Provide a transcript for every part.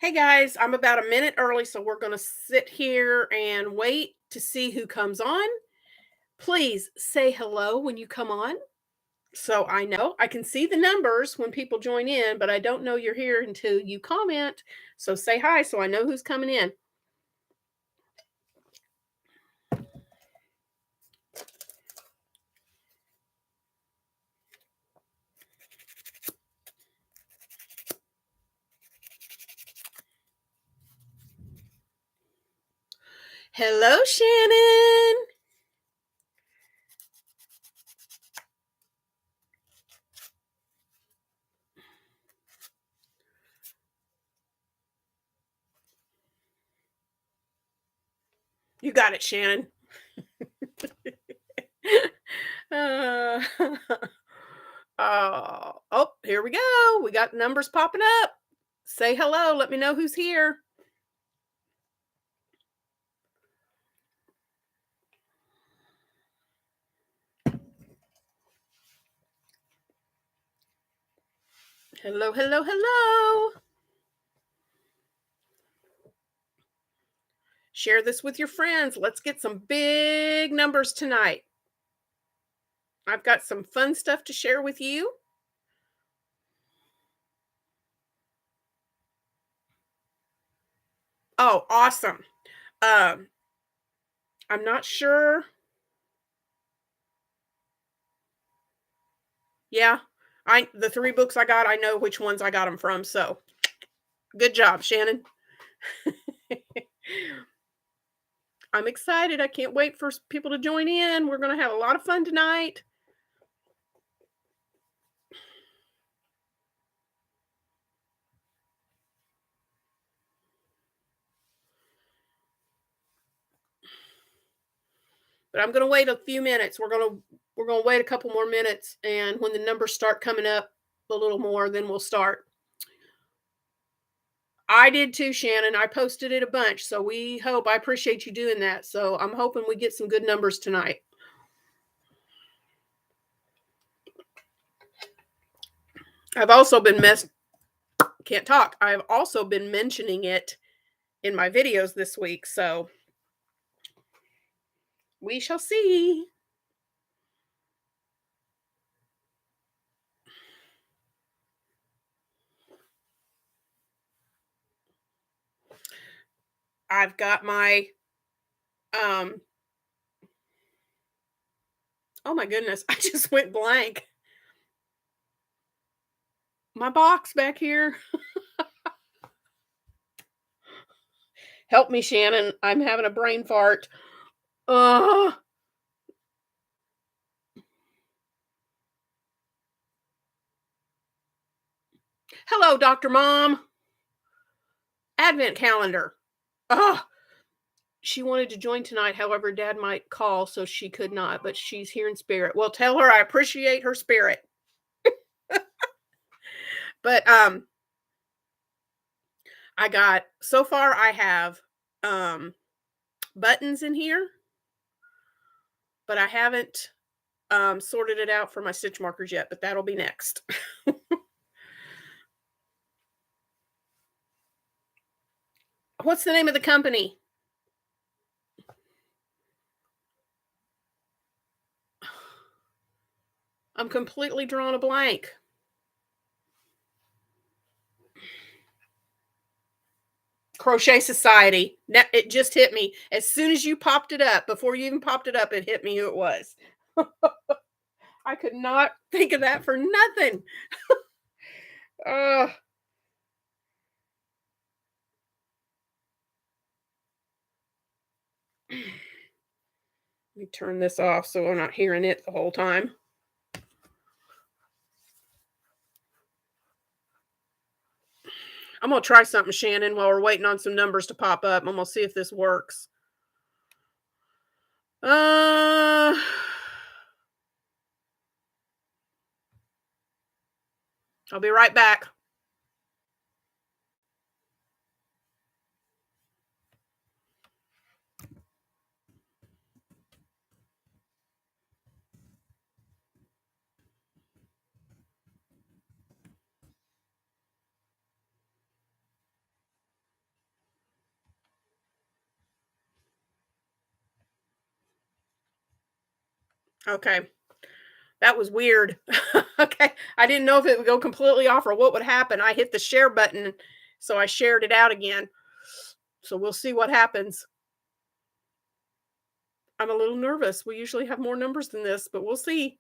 Hey guys, I'm about a minute early, so we're going to sit here and wait to see who comes on. Please say hello when you come on. So I know I can see the numbers when people join in, but I don't know you're here until you comment. So say hi so I know who's coming in. Hello, Shannon. You got it, Shannon. Uh, oh, here we go. We got numbers popping up. Say hello. Let me know who's here. Hello, hello, hello. Share this with your friends. Let's get some big numbers tonight. I've got some fun stuff to share with you. Oh, awesome. Um, I'm not sure. Yeah, I the three books I got, I know which ones I got them from. So good job, Shannon. I'm excited. I can't wait for people to join in. We're going to have a lot of fun tonight. But I'm going to wait a few minutes. We're going to wait a couple more minutes, and when the numbers start coming up a little more, then we'll start. I did too, Shannon. I posted it a bunch. So I appreciate you doing that. So I'm hoping we get some good numbers tonight. I've also been can't talk. I've also been mentioning it in my videos this week. So we shall see. I've got my um oh my goodness, I just went blank. My box back here. Help me, Shannon. I'm having a brain fart. Uh Hello, Dr. Mom. Advent calendar. Oh, she wanted to join tonight. However, Dad might call, so she could not, but she's here in spirit. Well, tell her I appreciate her spirit. But I got so far I have um buttons in here, but I haven't sorted it out for my stitch markers yet, but that'll be next. What's the name of the company? I'm completely drawing a blank. Crochet Society. It just hit me. As soon as you popped it up, before you even popped it up, it hit me who it was. I could not think of that for nothing. uh, Let me turn this off so I'm not hearing it the whole time. I'm going to try something, Shannon, while we're waiting on some numbers to pop up. I'm going to see if this works. Uh, I'll be right back. Okay. That was weird. Okay. I didn't know if it would go completely off or what would happen. I hit the share button, so I shared it out again. So we'll see what happens. I'm a little nervous. We usually have more numbers than this, but we'll see.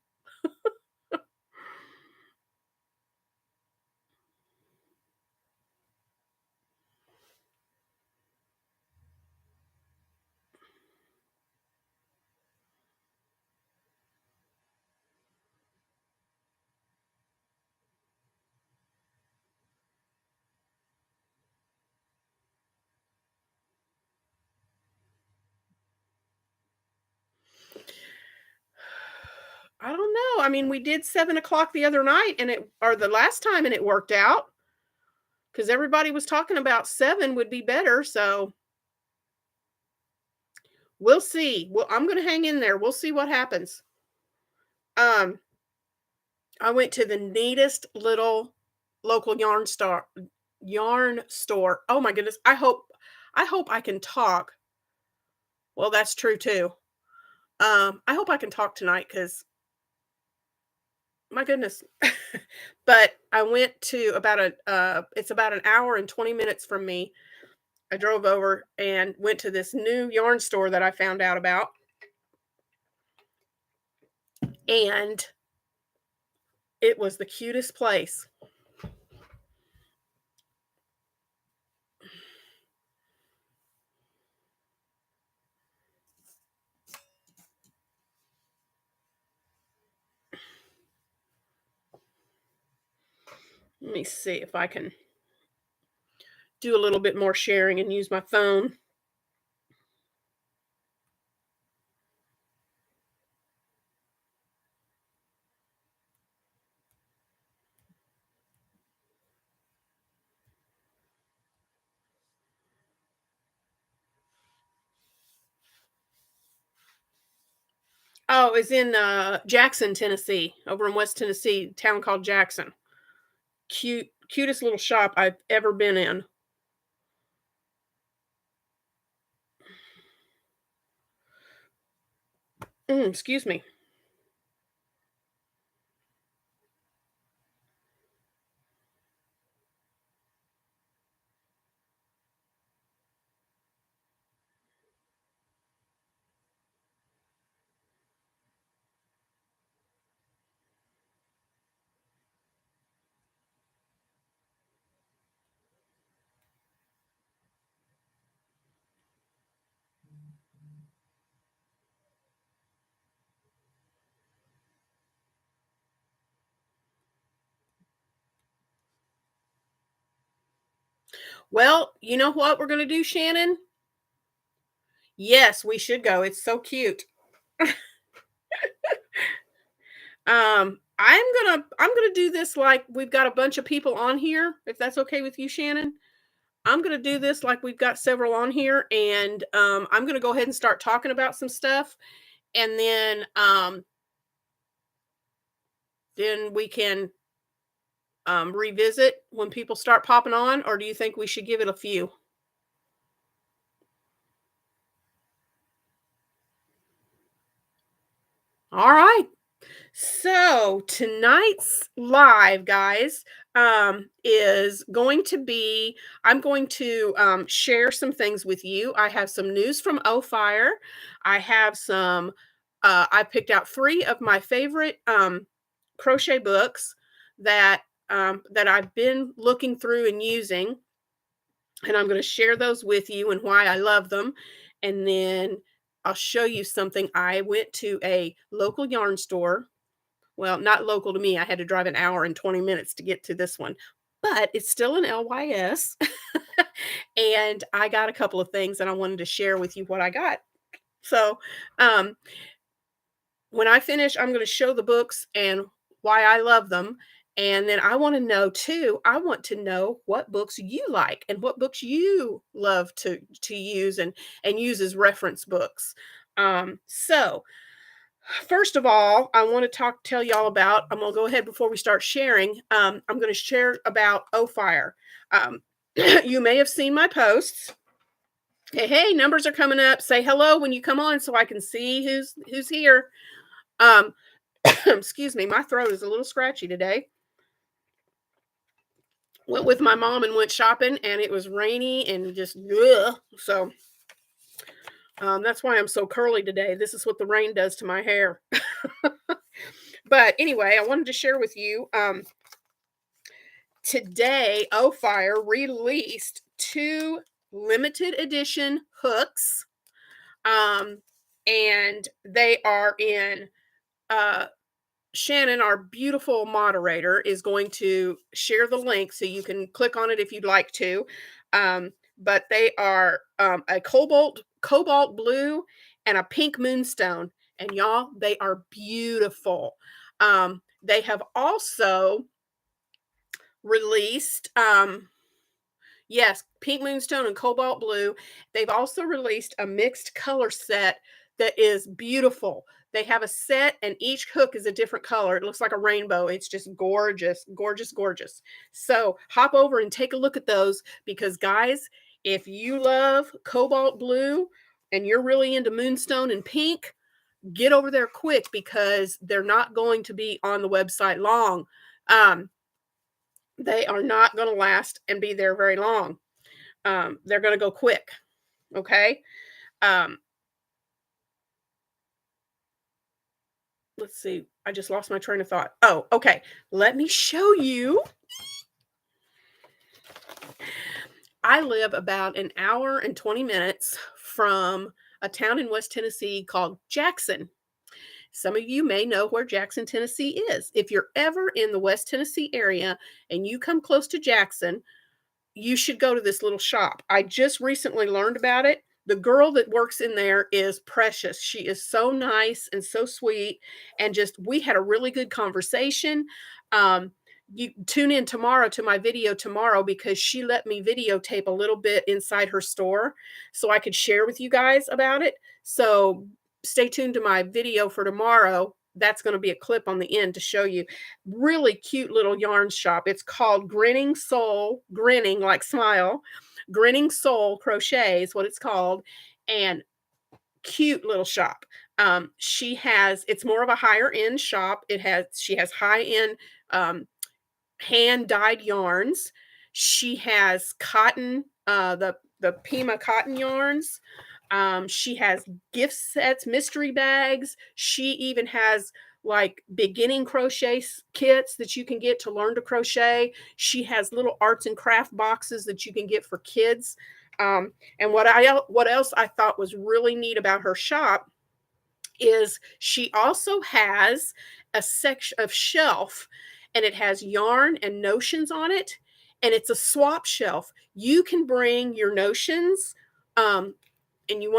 I don't know. I mean, we did 7 o'clock the other night and it or the last time and it worked out because everybody was talking about 7 would be better. So we'll see. Well, I'm gonna hang in there. We'll see what happens. Um, I went to the neatest little local yarn store. Oh my goodness. I hope I can talk. Well, that's true too. I hope I can talk tonight because my goodness. But I went to about it's about an hour and 20 minutes from me. I drove over and went to this new yarn store that I found out about. And it was the cutest place. Let me see if I can do a little bit more sharing and use my phone. Oh, it's in Jackson, Tennessee, over in West Tennessee, town called Jackson. Cutest little shop I've ever been in. Excuse me. Well, you know what we're gonna do, Shannon? Yes, we should go. It's so cute. I'm gonna do this like we've got a bunch of people on here, if that's okay with you, Shannon. I'm gonna do this like we've got several on here, and I'm gonna go ahead and start talking about some stuff, and then we can revisit when people start popping on, or do you think we should give it a few? All right. So tonight's live, guys, is going to be I'm going to share some things with you. I have some news from O Fire. I have some. I picked out 3 of my favorite crochet books that that I've been looking through and using, and I'm going to share those with you and why I love them. And then I'll show you something. I went to a local yarn store, well, not local to me, I had to drive an hour and 20 minutes to get to this one, but it's still in LYS. And I got a couple of things and I wanted to share with you what I got. So, um, when I finish, I'm gonna show the books and why I love them, and then I wanna know too, I want to know what books you like and what books you love to use and use as reference books. So first of all, I want to tell y'all about. I'm gonna go ahead before we start sharing. I'm gonna share about O Fire. Um, you may have seen my posts. Hey, numbers are coming up. Say hello when you come on, so I can see who's here. Um, excuse me, my throat is a little scratchy today. Went with my mom and went shopping, and it was rainy and just ugh. So that's why I'm so curly today. This is what the rain does to my hair. But anyway, I wanted to share with you. Today, O Fire released two limited edition hooks. Um, and they are in Shannon, our beautiful moderator, is going to share the link so you can click on it if you'd like to. But they are a cobalt blue and a pink moonstone, and y'all, they are beautiful. They have also released yes, pink moonstone and cobalt blue. They've also released a mixed color set that is beautiful. They have a set and each hook is a different color. It looks like a rainbow. It's just gorgeous, gorgeous, gorgeous. So hop over and take a look at those because, guys, if you love cobalt blue and you're really into moonstone and pink, get over there quick because they're not going to be on the website long. They are not going to last and be there very long. They're going to go quick. Okay. Um, let's see. I just lost my train of thought. Oh, okay. Let me show you. I live about an hour and 20 minutes from a town in West Tennessee called Jackson. Some of you may know where Jackson, Tennessee is. If you're ever in the West Tennessee area and you come close to Jackson, you should go to this little shop. I just recently learned about it. The girl that works in there is precious. She is so nice and so sweet. And just, we had a really good conversation. You tune in tomorrow to my video tomorrow because she let me videotape a little bit inside her store so I could share with you guys about it. So stay tuned to my video for tomorrow. That's going to be a clip on the end to show you. Really cute little yarn shop. It's called Grinning Soul, grinning like smile. Grinning Soul Crochet is what it's called. And cute little shop. It's more of a higher end shop. She has high end hand dyed yarns. She has cotton, the Pima cotton yarns. She has gift sets, mystery bags. She even has like beginning crochet kits that you can get to learn to crochet. She has little arts and craft boxes that you can get for kids. And what else I thought was really neat about her shop is she also has a section of shelf, and it has yarn and notions on it, and it's a swap shelf. You can bring your notions, and you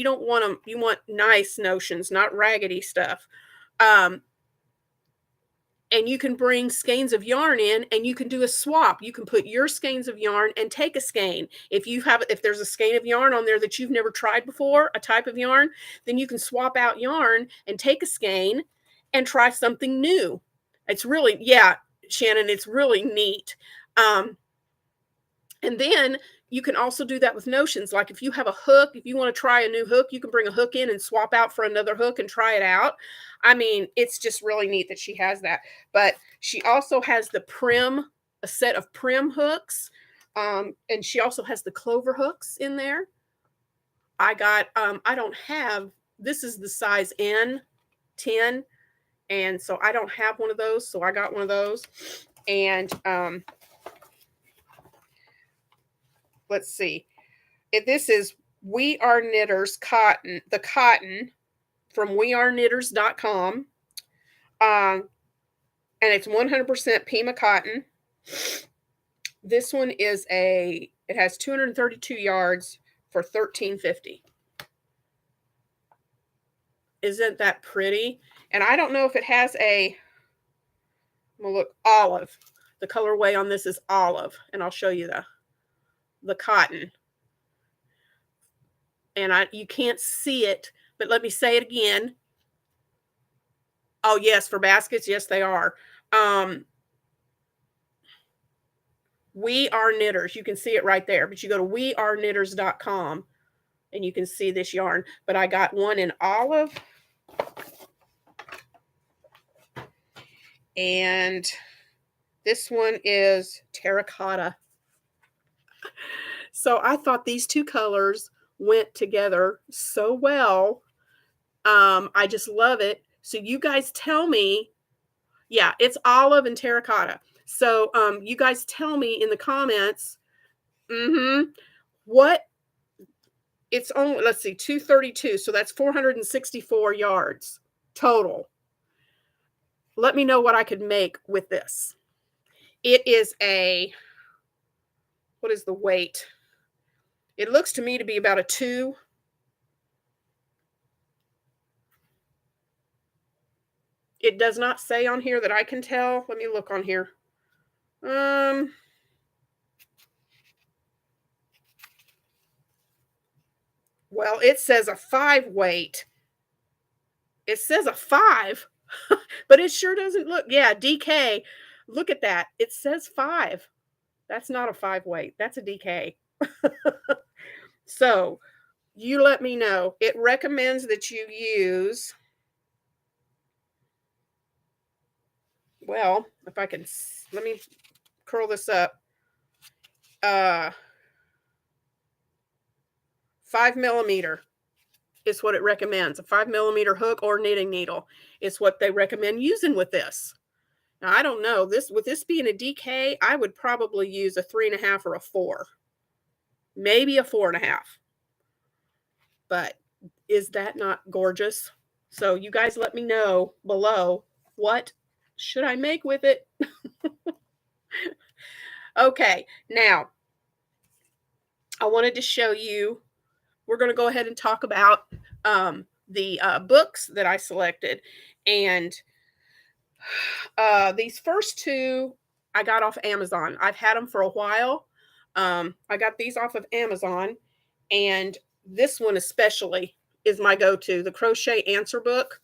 don't want them, you want nice notions, not raggedy stuff. Um, and you can bring skeins of yarn in and you can do a swap. You can put your skeins of yarn and take a skein. If there's a skein of yarn on there that you've never tried before, a type of yarn, then you can swap out yarn and take a skein and try something new. It's really, yeah, Shannon, it's really neat. And then you can also do that with notions. Like if you have a hook, if you want to try a new hook, you can bring a hook in and swap out for another hook and try it out. I mean, it's just really neat that she has that. But she also has a set of prim hooks. And she also has the clover hooks in there. I don't have, this is the size N10. And so I don't have one of those. So I got one of those. And let's see. This is We Are Knitters cotton, the cotton from weareknitters.com. And it's 100% Pima cotton. This one it has 232 yards for $13.50. Isn't that pretty? And I don't know if it has I'm gonna look, olive. The colorway on this is olive, and I'll show you the cotton. And you can't see it, but let me say it again. Oh, yes, for baskets. Yes, they are. We Are Knitters. You can see it right there, but you go to weareknitters.com and you can see this yarn. But I got one in olive. And this one is terracotta. So I thought these two colors went together so well. I just love it. So you guys tell me, yeah, it's olive and terracotta. So you guys tell me in the comments, what it's only, let's see, 232. So that's 464 yards total. Let me know what I could make with this. It is what is the weight? It looks to me to be about a 2. It does not say on here that I can tell. Let me look on here. Well, it says a 5 weight. It says a 5, but it sure doesn't look. Yeah, DK. Look at that. It says 5. That's not a 5 weight. That's a DK. So, you let me know. It recommends that you use, well, if I can, let me curl this up. 5 millimeter is what it recommends. A 5 millimeter hook or knitting needle is what they recommend using with this. Now, I don't know. With this being a DK, I would probably use a 3.5 or a 4. Maybe a 4.5. But is that not gorgeous? So you guys let me know below, what should I make with it? Okay, now I wanted to show you, we're going to go ahead and talk about the books that I selected. And these first two I got off Amazon. I've had them for a while. I got these off of Amazon, and this one especially is my go-to, the Crochet Answer Book.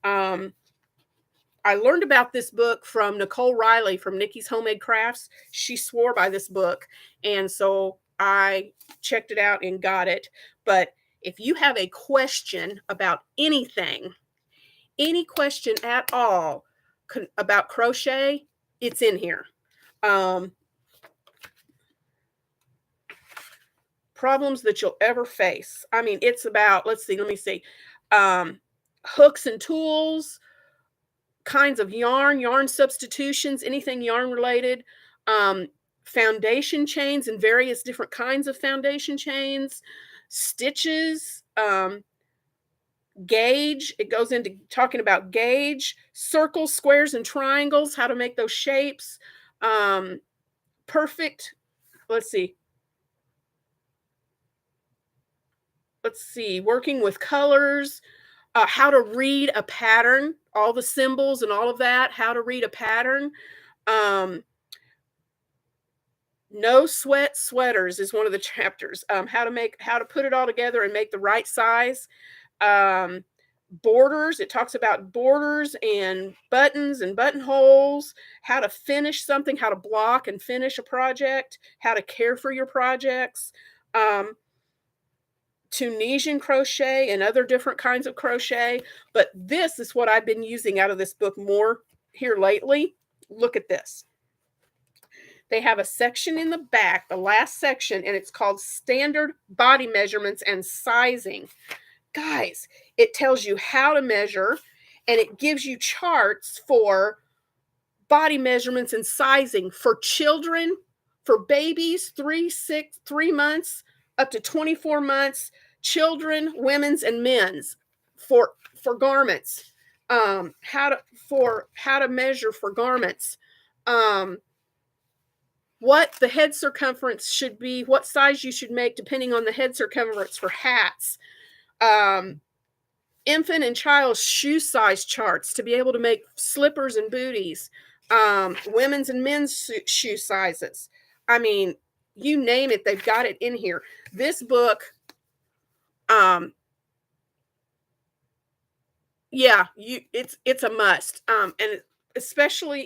I learned about this book from Nicole Riley from Nikki's Homemade Crafts. She swore by this book, and so I checked it out and got it. But if you have a question about anything, any question at all about crochet, it's in here. Problems that you'll ever face. I mean, it's about, let's see, let me see. Hooks and tools, kinds of yarn substitutions, anything yarn related, foundation chains and various different kinds of foundation chains, stitches, gauge. It goes into talking about gauge, circles, squares, and triangles, how to make those shapes. Perfect. Let's see, working with colors, how to read a pattern, all the symbols and all of that, how to read a pattern. No sweat sweaters is one of the chapters. How to put it all together and make the right size. Borders, it talks about borders and buttons and buttonholes, how to finish something, how to block and finish a project, how to care for your projects. Tunisian crochet and other different kinds of crochet. But this is what I've been using out of this book more here lately. Look at this. They have a section in the back, the last section, and it's called Standard Body Measurements and Sizing. Guys, it tells you how to measure, and it gives you charts for body measurements and sizing for children, for babies, 3 months up to 24 months, children, women's, and men's, for garments. How to measure for garments. What the head circumference should be, what size you should make depending on the head circumference for hats. Infant and child shoe size charts to be able to make slippers and booties. Women's and men's shoe sizes. I mean, you name it, they've got it in here. This book, yeah, it's a must. And especially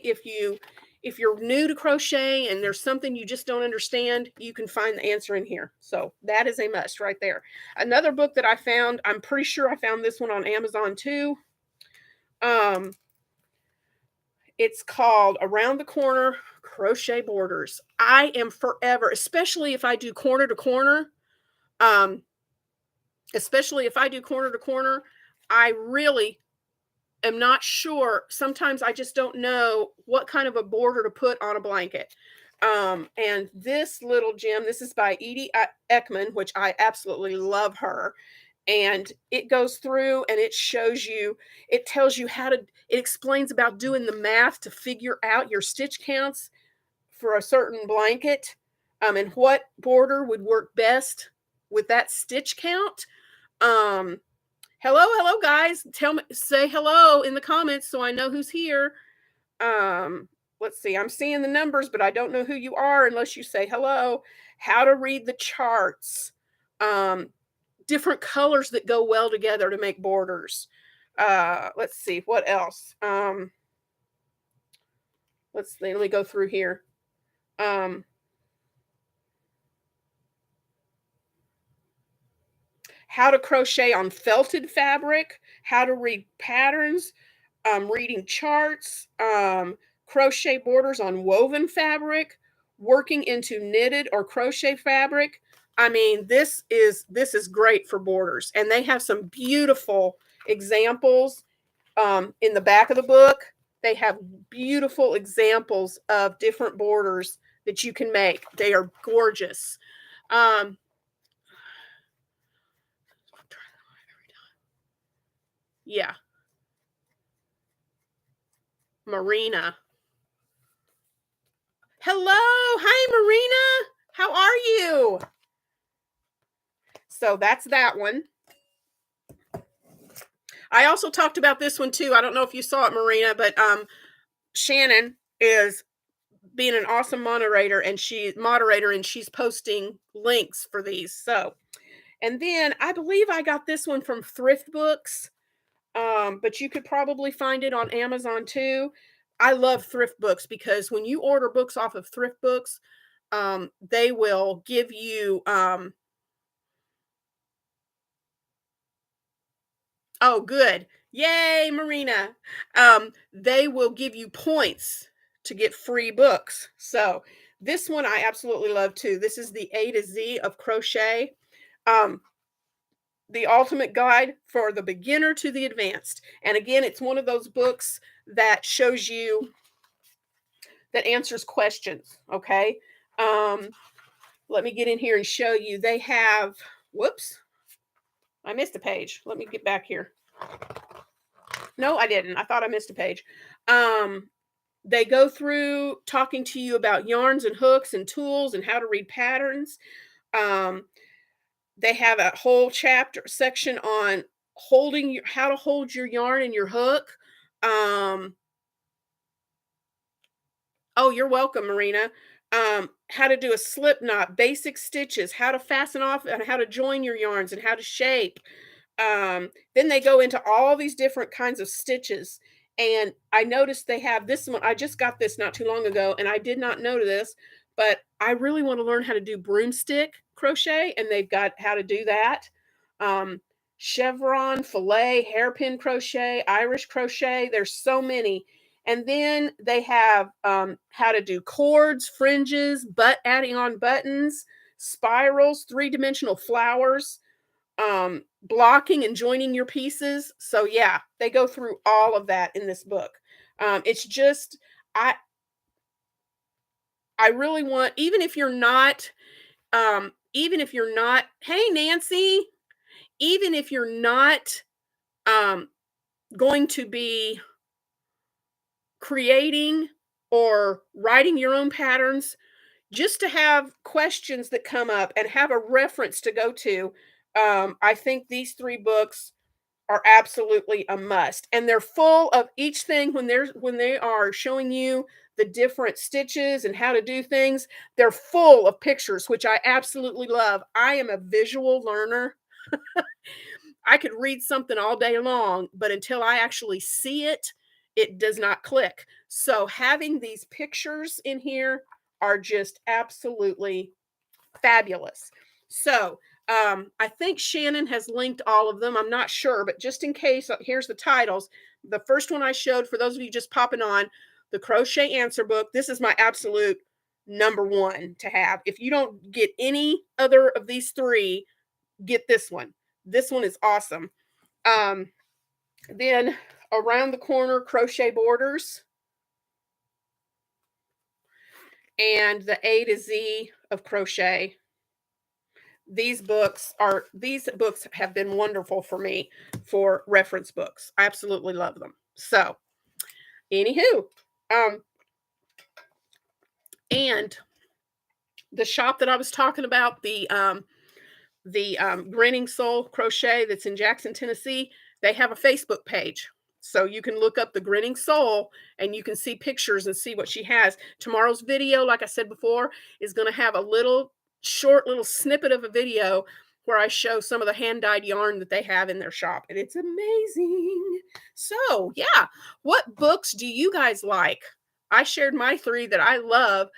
if you're new to crochet and there's something you just don't understand, you can find the answer in here. So that is a must right there. Another book that I found, I'm pretty sure I found this one on Amazon too. It's called Around the Corner Crochet Borders. I am forever, especially if I do corner to corner, um, especially if I do corner to corner, I really am not sure. Sometimes I just don't know what kind of a border to put on a blanket. And this little gem, this is by Edie Ekman, which I absolutely love her. And it goes through and it shows you, it tells you how to, it explains about doing the math to figure out your stitch counts for a certain blanket, and what border would work best with that stitch count. Um, hello, guys. Tell me, say hello in the comments so I know who's here. Um, let's see. I'm seeing the numbers, but I don't know who you are unless you say hello. How to read the charts. Um, different colors that go well together to make borders. Let's see what else. Let me go through here. Um, how to crochet on felted fabric, how to read patterns, reading charts, crochet borders on woven fabric, working into knitted or crochet fabric. I mean, this is great for borders, and they have some beautiful examples in the back of the book. They have beautiful examples of different borders that you can make. They are gorgeous. Um, yeah, Marina. Hello. Hi, Marina. How are you? So that's that one. I also talked about this one too. I don't know if you saw it, Marina, but Shannon is being an awesome moderator and she's posting links for these. So, and then I believe I got this one from Thrift Books. But you could probably find it on Amazon too. I love thrift books because when you order books off of thrift books, they will give you oh, good. Yay, Marina. They will give you points to get free books. So this one I absolutely love too. This is the A to Z of crochet. Um, the ultimate guide for the beginner to the advanced. And again, it's one of those books that shows you, that answers questions. Okay. Um, let me get in here and show you. They have, whoops, I missed a page. Let me get back here. No, I didn't. I thought I missed a page. They go through talking to you about yarns and hooks and tools and how to read patterns. Um, they have a whole chapter section on how to hold your yarn and your hook. Oh, you're welcome, Marina. How to do a slip knot, basic stitches, how to fasten off and how to join your yarns and how to shape. Then they go into all these different kinds of stitches. And I noticed they have this one. I just got this not too long ago, and I did not know this, but I really want to learn how to do broomstick crochet, and they've got how to do that. Um, chevron, fillet, hairpin crochet, Irish crochet. There's so many. And then they have how to do cords, fringes, adding on buttons, spirals, three-dimensional flowers, blocking and joining your pieces. So yeah, they go through all of that in this book. It's just I I really want, even if you're not, hey Nancy, even if you're not um going to be creating or writing your own patterns, just to have questions that come up and have a reference to go to. I think these three books are absolutely a must, and they're full of each thing. When they are showing you the different stitches and how to do things, they're full of pictures, which I absolutely love. I am a visual learner. I could read something all day long, but until I actually see it, it does not click. So having these pictures in here are just absolutely fabulous. So I think Shannon has linked all of them. I'm not sure, but just in case, here's the titles. The first one I showed, for those of you just popping on, the crochet answer book. This is my absolute number one to have. If you don't get any other of these three, get this one. This one is awesome. Then Around the Corner Crochet Borders and the A to Z of crochet. These books have been wonderful for me for reference books. I absolutely love them. So, anywho, and the shop that I was talking about, the Grinning Soul Crochet that's in Jackson, Tennessee, they have a Facebook page. So you can look up the Grinning Soul and you can see pictures and see what she has. Tomorrow's video, like I said before, is going to have a little snippet of a video where I show some of the hand-dyed yarn that they have in their shop. And it's amazing. So, yeah. What books do you guys like? I shared my 3 that I love.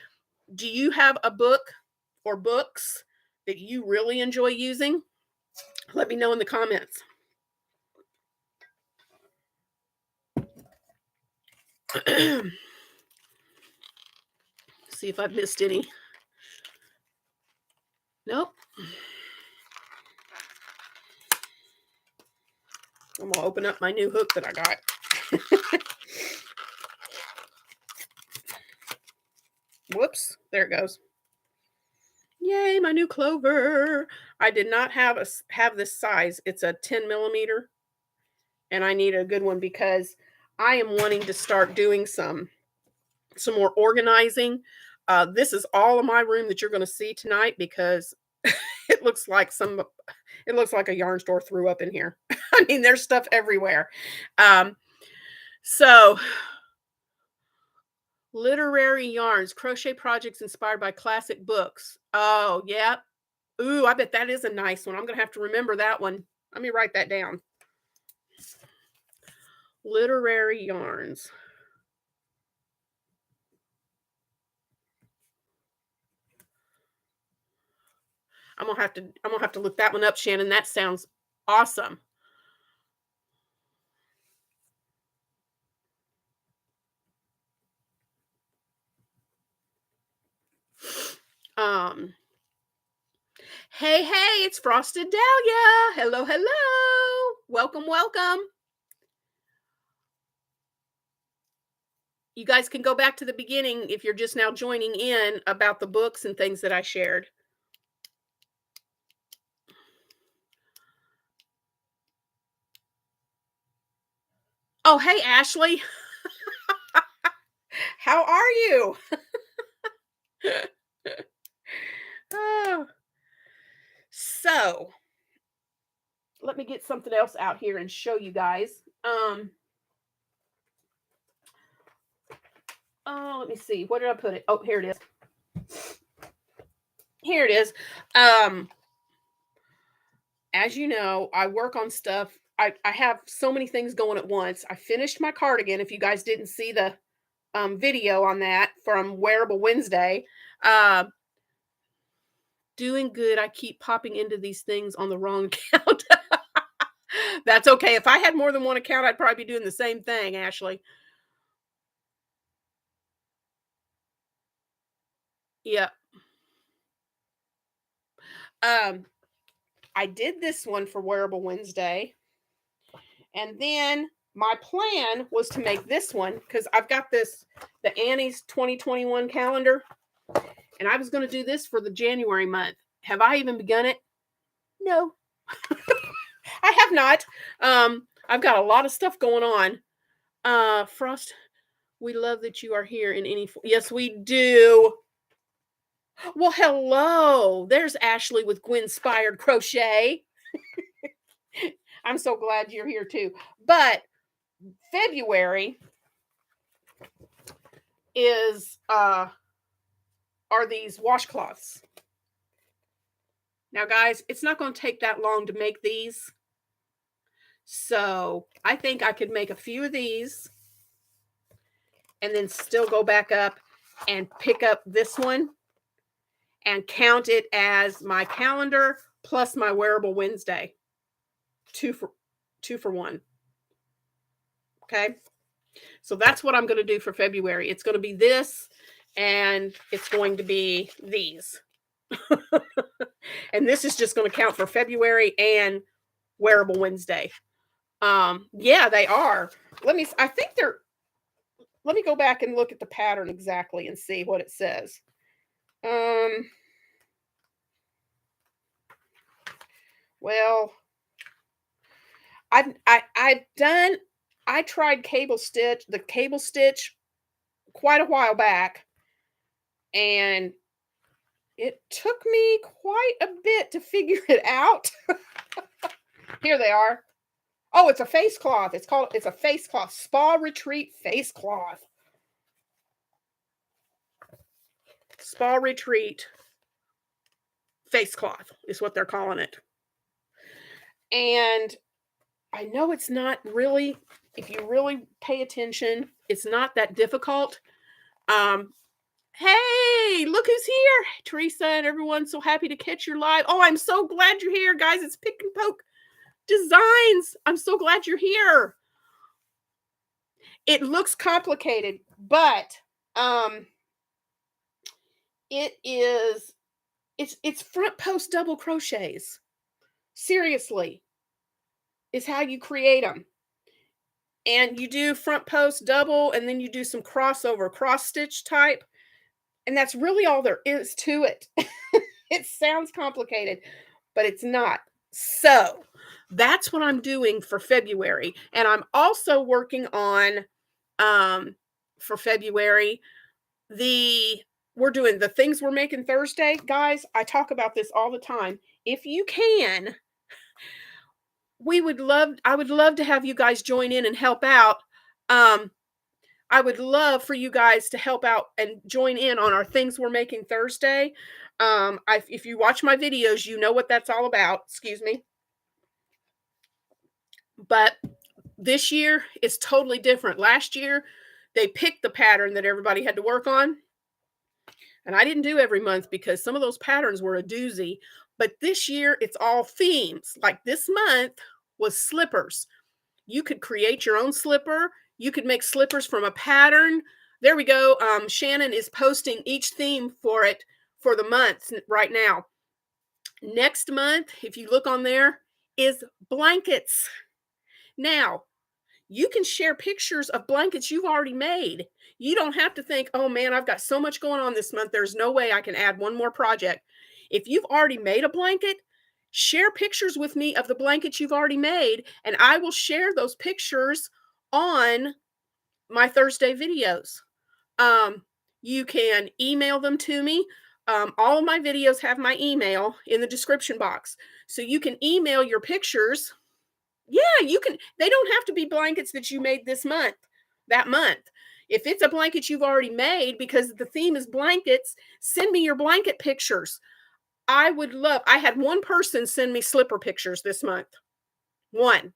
Do you have a book or books that you really enjoy using? Let me know in the comments. See if I've missed any. Nope. I'm going to open up my new hook that I got. Whoops. There it goes. Yay, my new clover. I did not have this size. It's a 10 millimeter. And I need a good one because I am wanting to start doing some more organizing. This is all of my room that you're going to see tonight because it looks like a yarn store threw up in here. I mean, there's stuff everywhere. So literary yarns, crochet projects inspired by classic books. Oh, yeah. Ooh, I bet that is a nice one. I'm going to have to remember that one. Let me write that down. Literary yarns. I'm gonna have to look that one up, Shannon. That sounds awesome. Hey, it's Frosted Dahlia. Hello, hello. Welcome, welcome. You guys can go back to the beginning if you're just now joining in about the books and things that I shared. Oh, hey, Ashley. How are you? Oh. So, let me get something else out here and show you guys. Oh, let me see. Where did I put it? Oh, here it is. Here it is. As you know, I work on stuff. I have so many things going at once. I finished my cardigan. If you guys didn't see the video on that from Wearable Wednesday, doing good. I keep popping into these things on the wrong account. That's okay. If I had more than one account, I'd probably be doing the same thing, Ashley. Yeah. I did this one for Wearable Wednesday. And then my plan was to make this one because I've got the Annie's 2021 calendar. And I was going to do this for the January month. Have I even begun it? No. I have not. I've got a lot of stuff going on. Frost, we love that you are here in any form. Yes, we do. Well, hello. There's Ashley with Gwen-Spired Crochet. I'm so glad you're here too. But February is are these washcloths. Now, guys, it's not going to take that long to make these. So I think I could make a few of these and then still go back up and pick up this one and count it as my calendar plus my Wearable Wednesday. Two for one. Okay. So that's what I'm going to do for February. It's going to be this, and it's going to be these. And this is just going to count for February and Wearable Wednesday. Yeah, they are. I think they're, let me go back and look at the pattern exactly and see what it says. Well, I tried the cable stitch quite a while back, and it took me quite a bit to figure it out. Here they are. Oh, it's a face cloth. It's a face cloth. Spa Retreat face cloth. Spa Retreat face cloth is what they're calling it. And I know it's not really, if you really pay attention, it's not that difficult. Hey, look who's here. Teresa and everyone, so happy to catch your live. Oh, I'm so glad you're here, guys. It's Pick and Poke Designs. I'm so glad you're here. It looks complicated, but it's front post double crochets. Seriously, is how you create them. And you do front post double, and then you do some crossover, cross stitch type. And that's really all there is to it. It sounds complicated, but it's not. So that's what I'm doing for February. And I'm also working on, for February, we're doing the things we're making Thursday. Guys, I talk about this all the time. If you can, I would love to have you guys join in and help out. I would love for you guys to help out and join in on our things we're making Thursday. If you watch my videos, you know what that's all about. Excuse me. But this year is totally different. Last year, they picked the pattern that everybody had to work on. And I didn't do every month because some of those patterns were a doozy. But this year, it's all themes. Like this month was slippers. You could create your own slipper. You could make slippers from a pattern. There we go. Shannon is posting each theme for it for the month right now. Next month, if you look on there, is blankets. Now, you can share pictures of blankets you've already made. You don't have to think, oh man, I've got so much going on this month. There's no way I can add one more project. If you've already made a blanket, share pictures with me of the blankets you've already made, and I will share those pictures on my Thursday videos. You can email them to me. All of my videos have my email in the description box. So you can email your pictures. Yeah, you can. They don't have to be blankets that you made that month. If it's a blanket you've already made, because the theme is blankets, send me your blanket pictures. I had one person send me slipper pictures this month. One.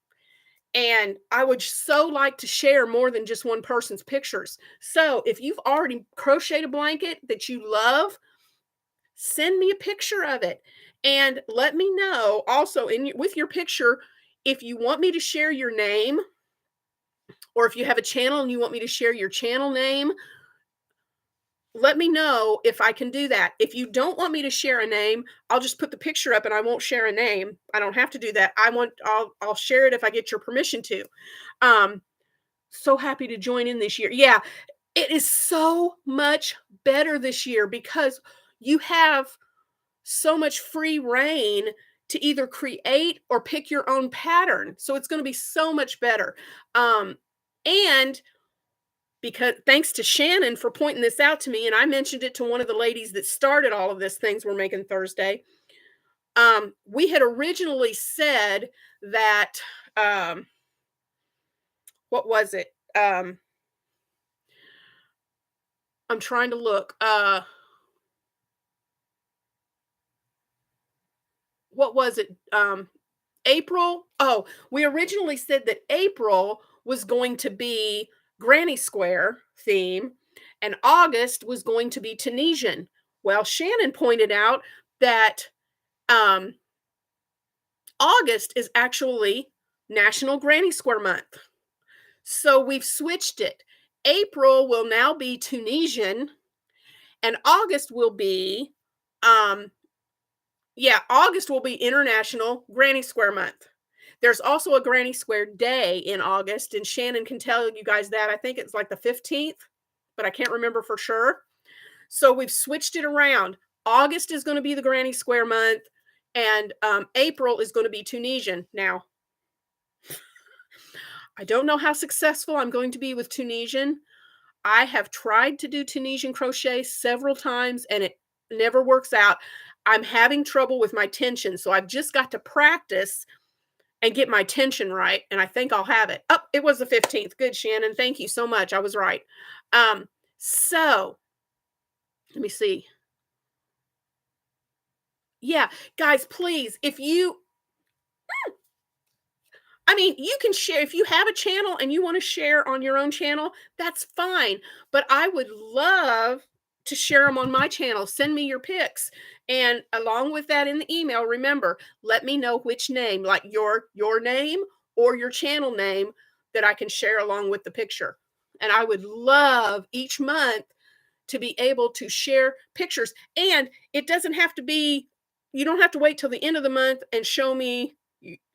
And I would so like to share more than just one person's pictures. So if you've already crocheted a blanket that you love, send me a picture of it. And let me know also with your picture, if you want me to share your name, or if you have a channel and you want me to share your channel name, let me know if I can do that. If you don't want me to share a name, I'll just put the picture up and I won't share a name. I don't have to do that. I'll share it if I get your permission to. So happy to join in this year. Yeah, it is so much better this year because you have so much free reign to either create or pick your own pattern. So it's going to be so much better. And because thanks to Shannon for pointing this out to me, and I mentioned it to one of the ladies that started all of this things we're making Thursday. We had originally said that, what was it? I'm trying to look. What was it? April. Oh, we originally said that April was going to be Granny Square theme and August was going to be Tunisian. Well, Shannon pointed out that August is actually National Granny Square Month. So we've switched it. April will now be Tunisian, and August will be, um, yeah, August will be International Granny Square Month. There's also a Granny Square Day in August, and Shannon can tell you guys that. I think it's like the 15th, but I can't remember for sure. So we've switched it around. August is going to be the Granny Square Month, and April is going to be Tunisian. Now, I don't know how successful I'm going to be with Tunisian. I have tried to do Tunisian crochet several times and it never works out. I'm having trouble with my tension, so I've just got to practice and get my tension right, and I think I'll have it. Oh, it was the 15th. Good, Shannon. Thank you so much. I was right. So let me see. Yeah, guys, please, if you I mean, you can share if you have a channel and you want to share on your own channel, that's fine. But I would love to share them on my channel. Send me your pics. And along with that in the email, remember, let me know which name, like your name or your channel name that I can share along with the picture. And I would love each month to be able to share pictures. And it doesn't have to be, you don't have to wait till the end of the month and show me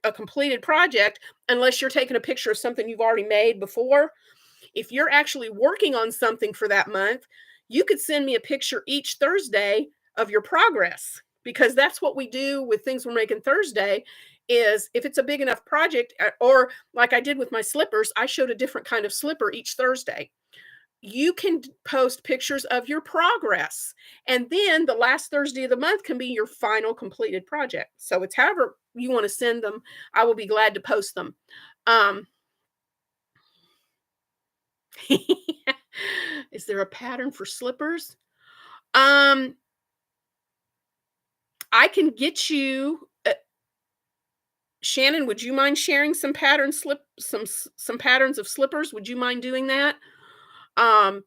a completed project unless you're taking a picture of something you've already made before. If you're actually working on something for that month, you could send me a picture each Thursday of your progress, because that's what we do with things we're making Thursday. Is if it's a big enough project, or like I did with my slippers, I showed a different kind of slipper each Thursday. You can post pictures of your progress. And then the last Thursday of the month can be your final completed project. So it's however you want to send them. I will be glad to post them. Um, is there a pattern for slippers? I can get you Shannon, would you mind sharing some some patterns of slippers? Would you mind doing that? Um,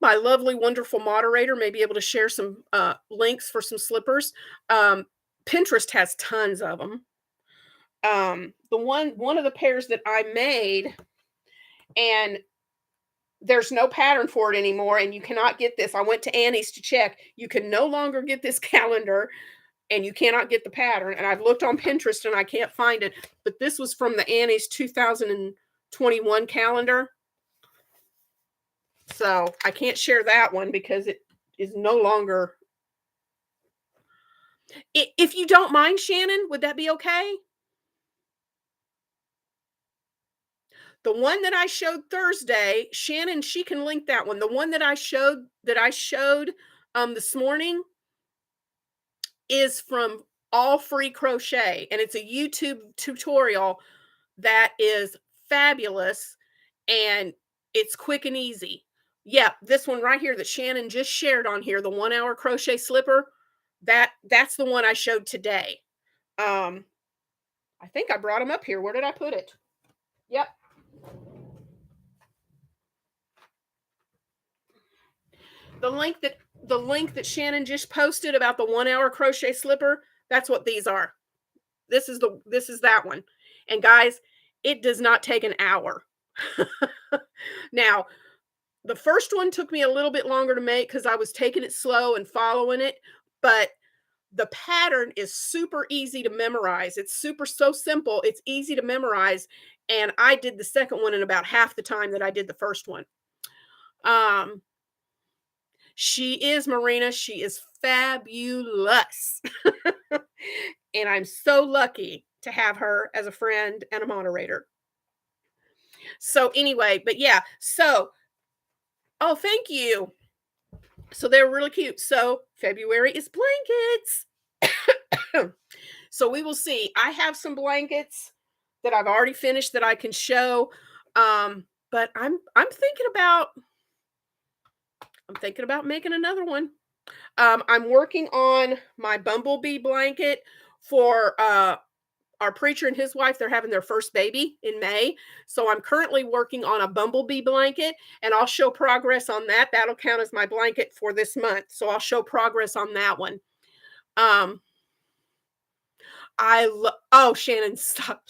my lovely, wonderful moderator may be able to share some links for some slippers. Pinterest has tons of them. The one of the pairs that I made, and there's no pattern for it anymore, and you cannot get this. I went to Annie's to check. You can no longer get this calendar, and you cannot get the pattern. And I've looked on Pinterest and I can't find it. But this was from the Annie's 2021 calendar. So I can't share that one because it is no longer. If you don't mind, Shannon, would that be okay? The one that I showed Thursday, Shannon, she can link that one. The one that I showed this morning is from All Free Crochet, and it's a YouTube tutorial that is fabulous, and it's quick and easy. Yeah, this one right here that Shannon just shared on here, the 1 hour crochet slipper, that's the one I showed today. I think I brought them up here. Where did I put it? Yep. The link that Shannon just posted about the 1 hour crochet slipper, that's what these are. This is that one. And guys, it does not take an hour. Now, the first one took me a little bit longer to make because I was taking it slow and following it, but the pattern is super easy to memorize. It's so simple. It's easy to memorize. And I did the second one in about half the time that I did the first one. She is, Marina. She is fabulous. And I'm so lucky to have her as a friend and a moderator. So anyway, but yeah, so, oh, thank you. So they're really cute. So February is blankets. So we will see. I have some blankets that I've already finished that I can show. But I'm thinking about making another one. I'm working on my bumblebee blanket for our preacher and his wife. They're having their first baby in May. So I'm currently working on a bumblebee blanket, and I'll show progress on that. That'll count as my blanket for this month. So I'll show progress on that one. Oh, Shannon, stop.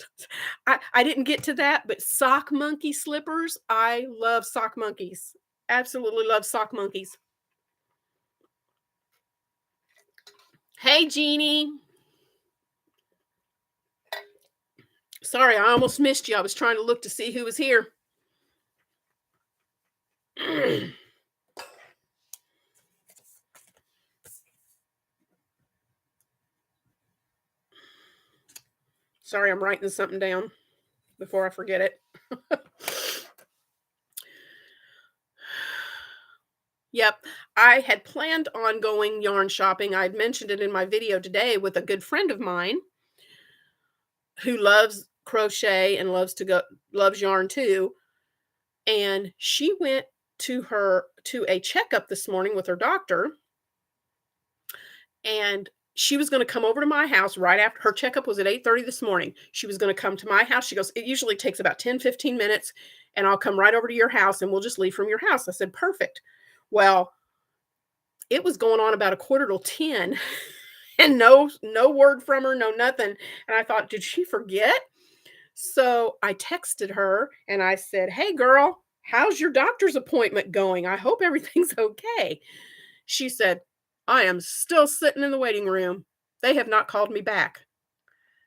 I didn't get to that, but sock monkey slippers, I love sock monkeys. Absolutely love sock monkeys. Hey, Jeannie. Sorry, I almost missed you. I was trying to look to see who was here. Sorry, I'm writing something down before I forget it. Yep, I had planned on going yarn shopping. I'd mentioned it in my video today with a good friend of mine who loves crochet and loves yarn too. And she went to a checkup this morning with her doctor, and she was going to come over to my house right after her checkup was at 8:30 this morning. She was going to come to my house. She goes, "It usually takes about 10-15 minutes, and I'll come right over to your house and we'll just leave from your house." I said, "Perfect." Well, it was going on about a quarter till 10 and no word from her, no nothing. And I thought, did she forget? So I texted her and I said, "Hey girl, how's your doctor's appointment going? I hope everything's okay." She said, "I am still sitting in the waiting room. They have not called me back."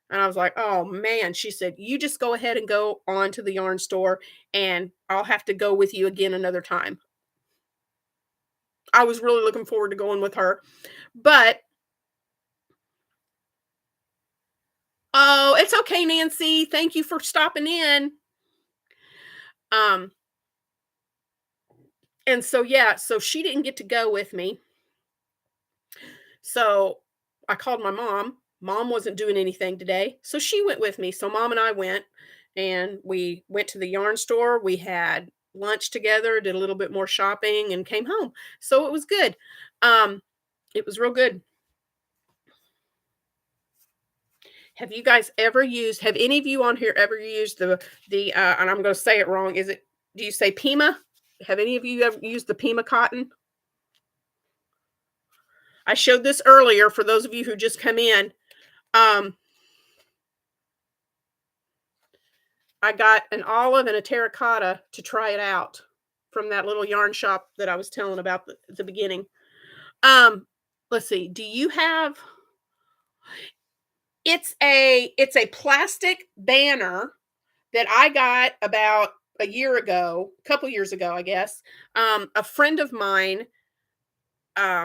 And I was like, "Oh man." She said, "You just go ahead and go on to the yarn store and I'll have to go with you again another time." I was really looking forward to going with her. But oh, it's okay, Nancy. Thank you for stopping in. Um, and so yeah, so she didn't get to go with me. So I called my mom. Mom wasn't doing anything today. So she went with me. So mom and I went and we went to the yarn store. We had lunch together, did a little bit more shopping and came home. So it was good. Um, it was real good. Have any of you on here ever used the and I'm going to say it wrong. Do you say Pima? Have any of you ever used the Pima cotton? I showed this earlier for those of you who just come in. Um, I got an olive and a terracotta to try it out from that little yarn shop that I was telling about at the beginning. Um, let's see. Do you have it's a plastic banner that I got about a couple years ago, I guess. A friend of mine,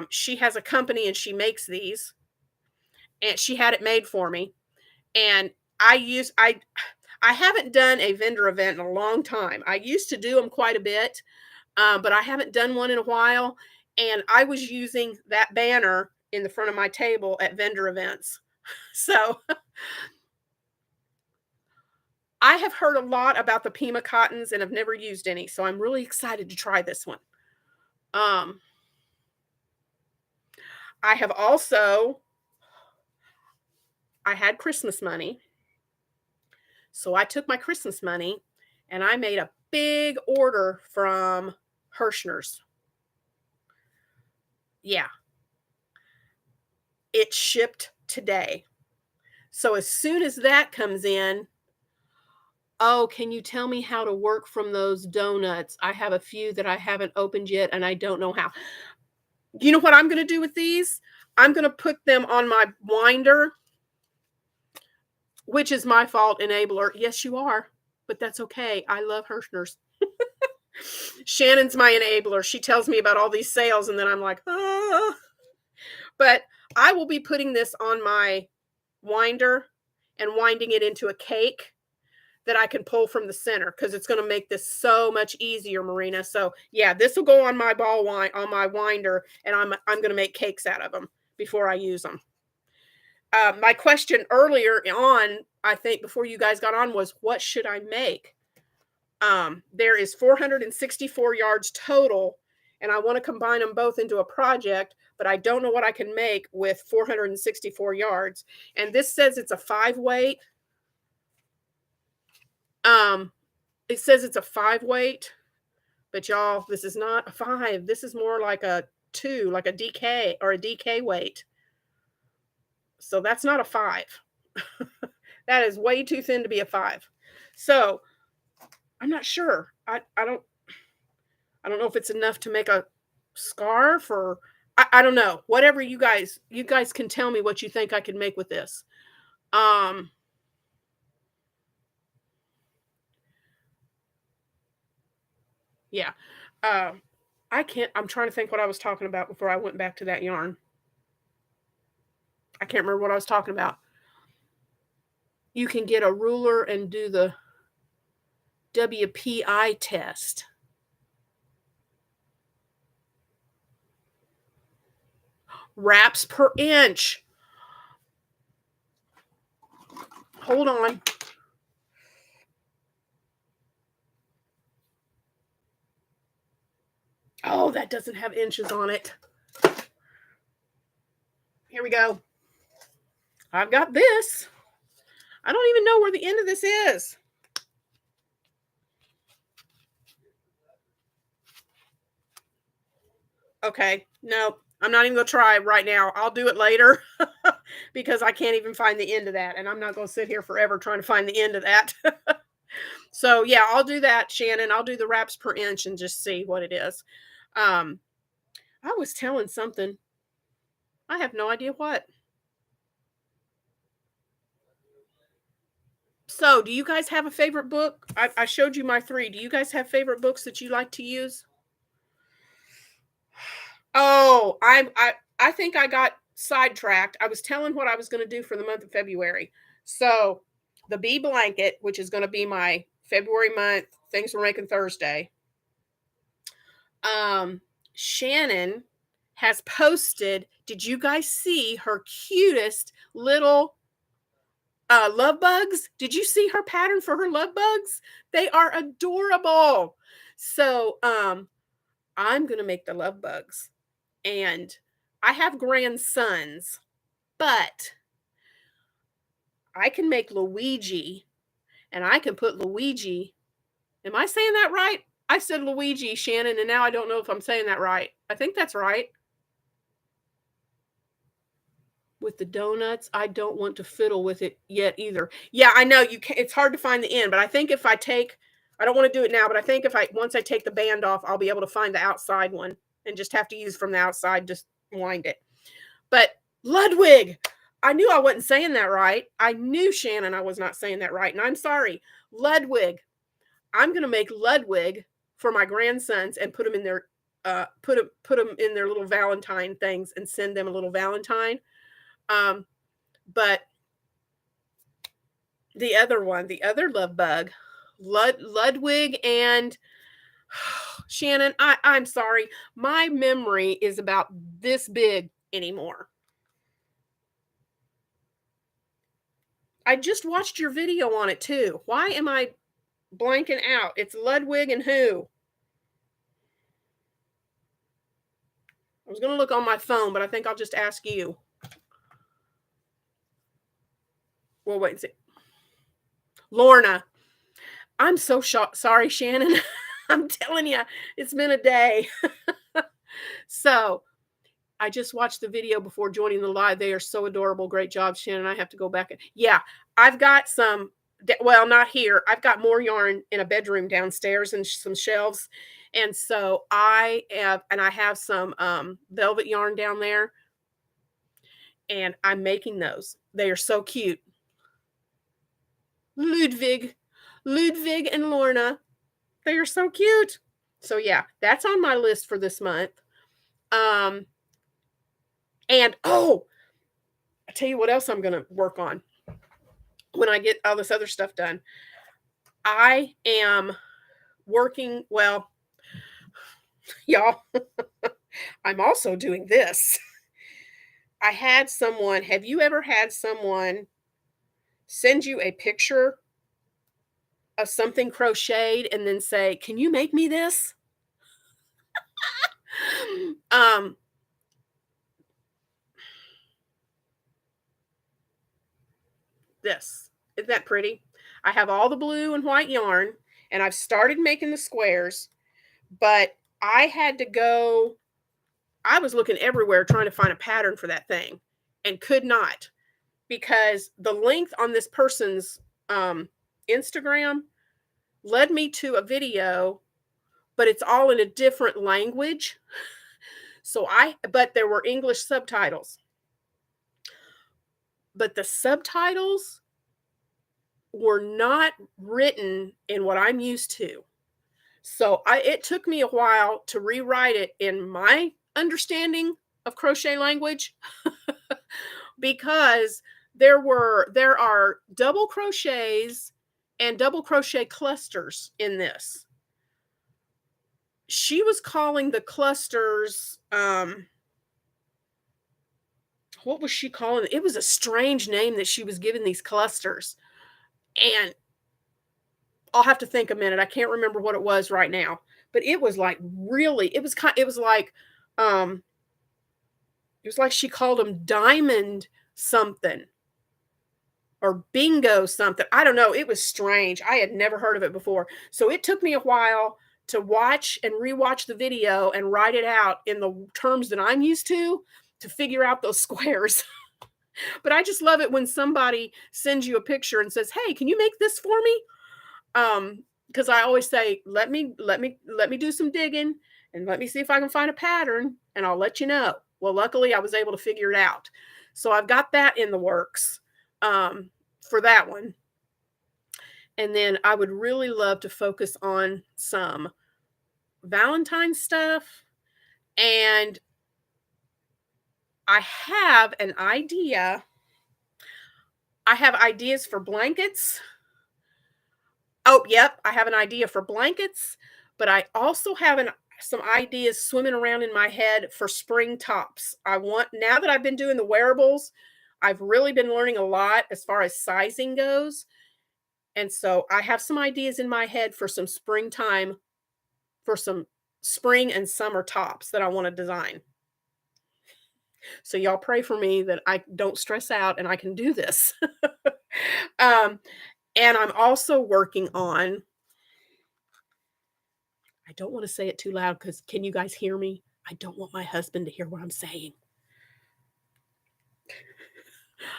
she has a company and she makes these, and she had it made for me. And I haven't done a vendor event in a long time. I used to do them quite a bit, but I haven't done one in a while. And I was using that banner in the front of my table at vendor events. So I have heard a lot about the Pima cottons and have never used any. So I'm really excited to try this one. Um, I have also, I had Christmas money. So I took my Christmas money and I made a big order from Hirschner's. Yeah, it shipped today. So as soon as that comes in, oh, can you tell me how to work from those donuts? I have a few that I haven't opened yet and I don't know how. You know what I'm going to do with these? I'm going to put them on my winder, which is my fault, enabler. Yes, you are, but that's okay. I love Hirschner's. Shannon's my enabler. She tells me about all these sales and then I'm like, ah. But I will be putting this on my winder and winding it into a cake that I can pull from the center because it's going to make this so much easier, Marina. So yeah, this will go on my on my winder, and I'm going to make cakes out of them before I use them. My question earlier on, I think before you guys got on, was what should I make? There is 464 yards total, and I want to combine them both into a project, but I don't know what I can make with 464 yards. And this says it's a 5 weight. It says it's a 5 weight, but y'all, this is not a 5. This is more like a 2, like a DK or a DK weight. So that's not a 5. That is way too thin to be a 5. So, I'm not sure. I don't know if it's enough to make a scarf or I don't know. Whatever you guys can tell me what you think I can make with this. Um, yeah. Um, I'm trying to think what I was talking about before I went back to that yarn. I can't remember what I was talking about. You can get a ruler and do the WPI test. Wraps per inch. Hold on. Oh, that doesn't have inches on it. Here we go. I've got this. I don't even know where the end of this is. Okay, no, I'm not even gonna try right now. I'll do it later because I can't even find the end of that, and I'm not gonna sit here forever trying to find the end of that. So yeah, I'll do that, Shannon. I'll do the wraps per inch and just see what it is. Um, I was telling something. I have no idea what. So, do you guys have a favorite book? I showed you my three. Do you guys have favorite books that you like to use? Oh, I think I got sidetracked. I was telling what I was going to do for the month of February. So, the bee blanket, which is going to be my February month things we're making Thursday. Um, Shannon has posted. Did you guys see her cutest little love bugs? Did you see her pattern for her love bugs? They are adorable. So, I'm going to make the love bugs. And I have grandsons, but I can make Luigi and I can put Luigi. Am I saying that right? I said Luigi, Shannon, and now I don't know if I'm saying that right. I think that's right. With the donuts, I don't want to fiddle with it yet either. Yeah, I know you can, it's hard to find the end, but I think if I don't want to do it now, but I think if I once I take the band off, I'll be able to find the outside one and just have to use from the outside, just wind it. But Ludwig, I knew I wasn't saying that right. I knew, Shannon, I was not saying that right. And I'm sorry. Ludwig. I'm going to make Ludwig for my grandsons and put them in their put them in their little Valentine things and send them a little Valentine. But the other one, the other love bug, Ludwig and Shannon, I'm sorry. My memory is about this big anymore. I just watched your video on it too. Why am I blanking out? It's Ludwig and who? I was going to look on my phone, but I think I'll just ask you. Well, wait and see. Lorna. I'm so sorry, Shannon. I'm telling you, it's been a day. So, I just watched the video before joining the live. They are so adorable. Great job, Shannon. I have to go back and yeah, I've got some. Well, not here. I've got more yarn in a bedroom downstairs and some shelves, and so I have some velvet yarn down there, and I'm making those. They are so cute. Ludwig, Ludwig and Lorna, they are so cute. So yeah, that's on my list for this month. And oh, I tell you what else I'm going to work on when I get all this other stuff done. I am working, well, y'all, I'm also doing this. I had someone, have you ever had someone send you a picture of something crocheted and then say, "Can you make me this?" um this. Isn't that pretty? I have all the blue and white yarn and I've started making the squares, but I had to go I was looking everywhere trying to find a pattern for that thing and could not because the length on this person's Instagram led me to a video, but it's all in a different language. But there were English subtitles. But the subtitles were not written in what I'm used to. So it took me a while to rewrite it in my understanding of crochet language because there are double crochets and double crochet clusters in this. She was calling the clusters what was she calling it? It was a strange name that she was giving these clusters. And I'll have to think a minute. I can't remember what it was right now. But it was like really, it was um she called them diamond something or bingo something. I don't know. It was strange. I had never heard of it before. So it took me a while to watch and rewatch the video and write it out in the terms that I'm used to figure out those squares. But I just love it when somebody sends you a picture and says, "Hey, can you make this for me?" Because I always say, let me do some digging and let me see if I can find a pattern and I'll let you know. Well, luckily I was able to figure it out. So I've got that in the works for that one. And then I would really love to focus on some Valentine's stuff. And I have an idea. I have ideas for blankets. Oh, yep, I have an idea for blankets, but I also have some ideas swimming around in my head for spring tops. Now that I've been doing the wearables, I've really been learning a lot as far as sizing goes. And so I have some ideas in my head for some spring and summer tops that I want to design. So y'all pray for me that I don't stress out and I can do this. And I'm also working on, I don't want to say it too loud because can you guys hear me? I don't want my husband to hear what I'm saying.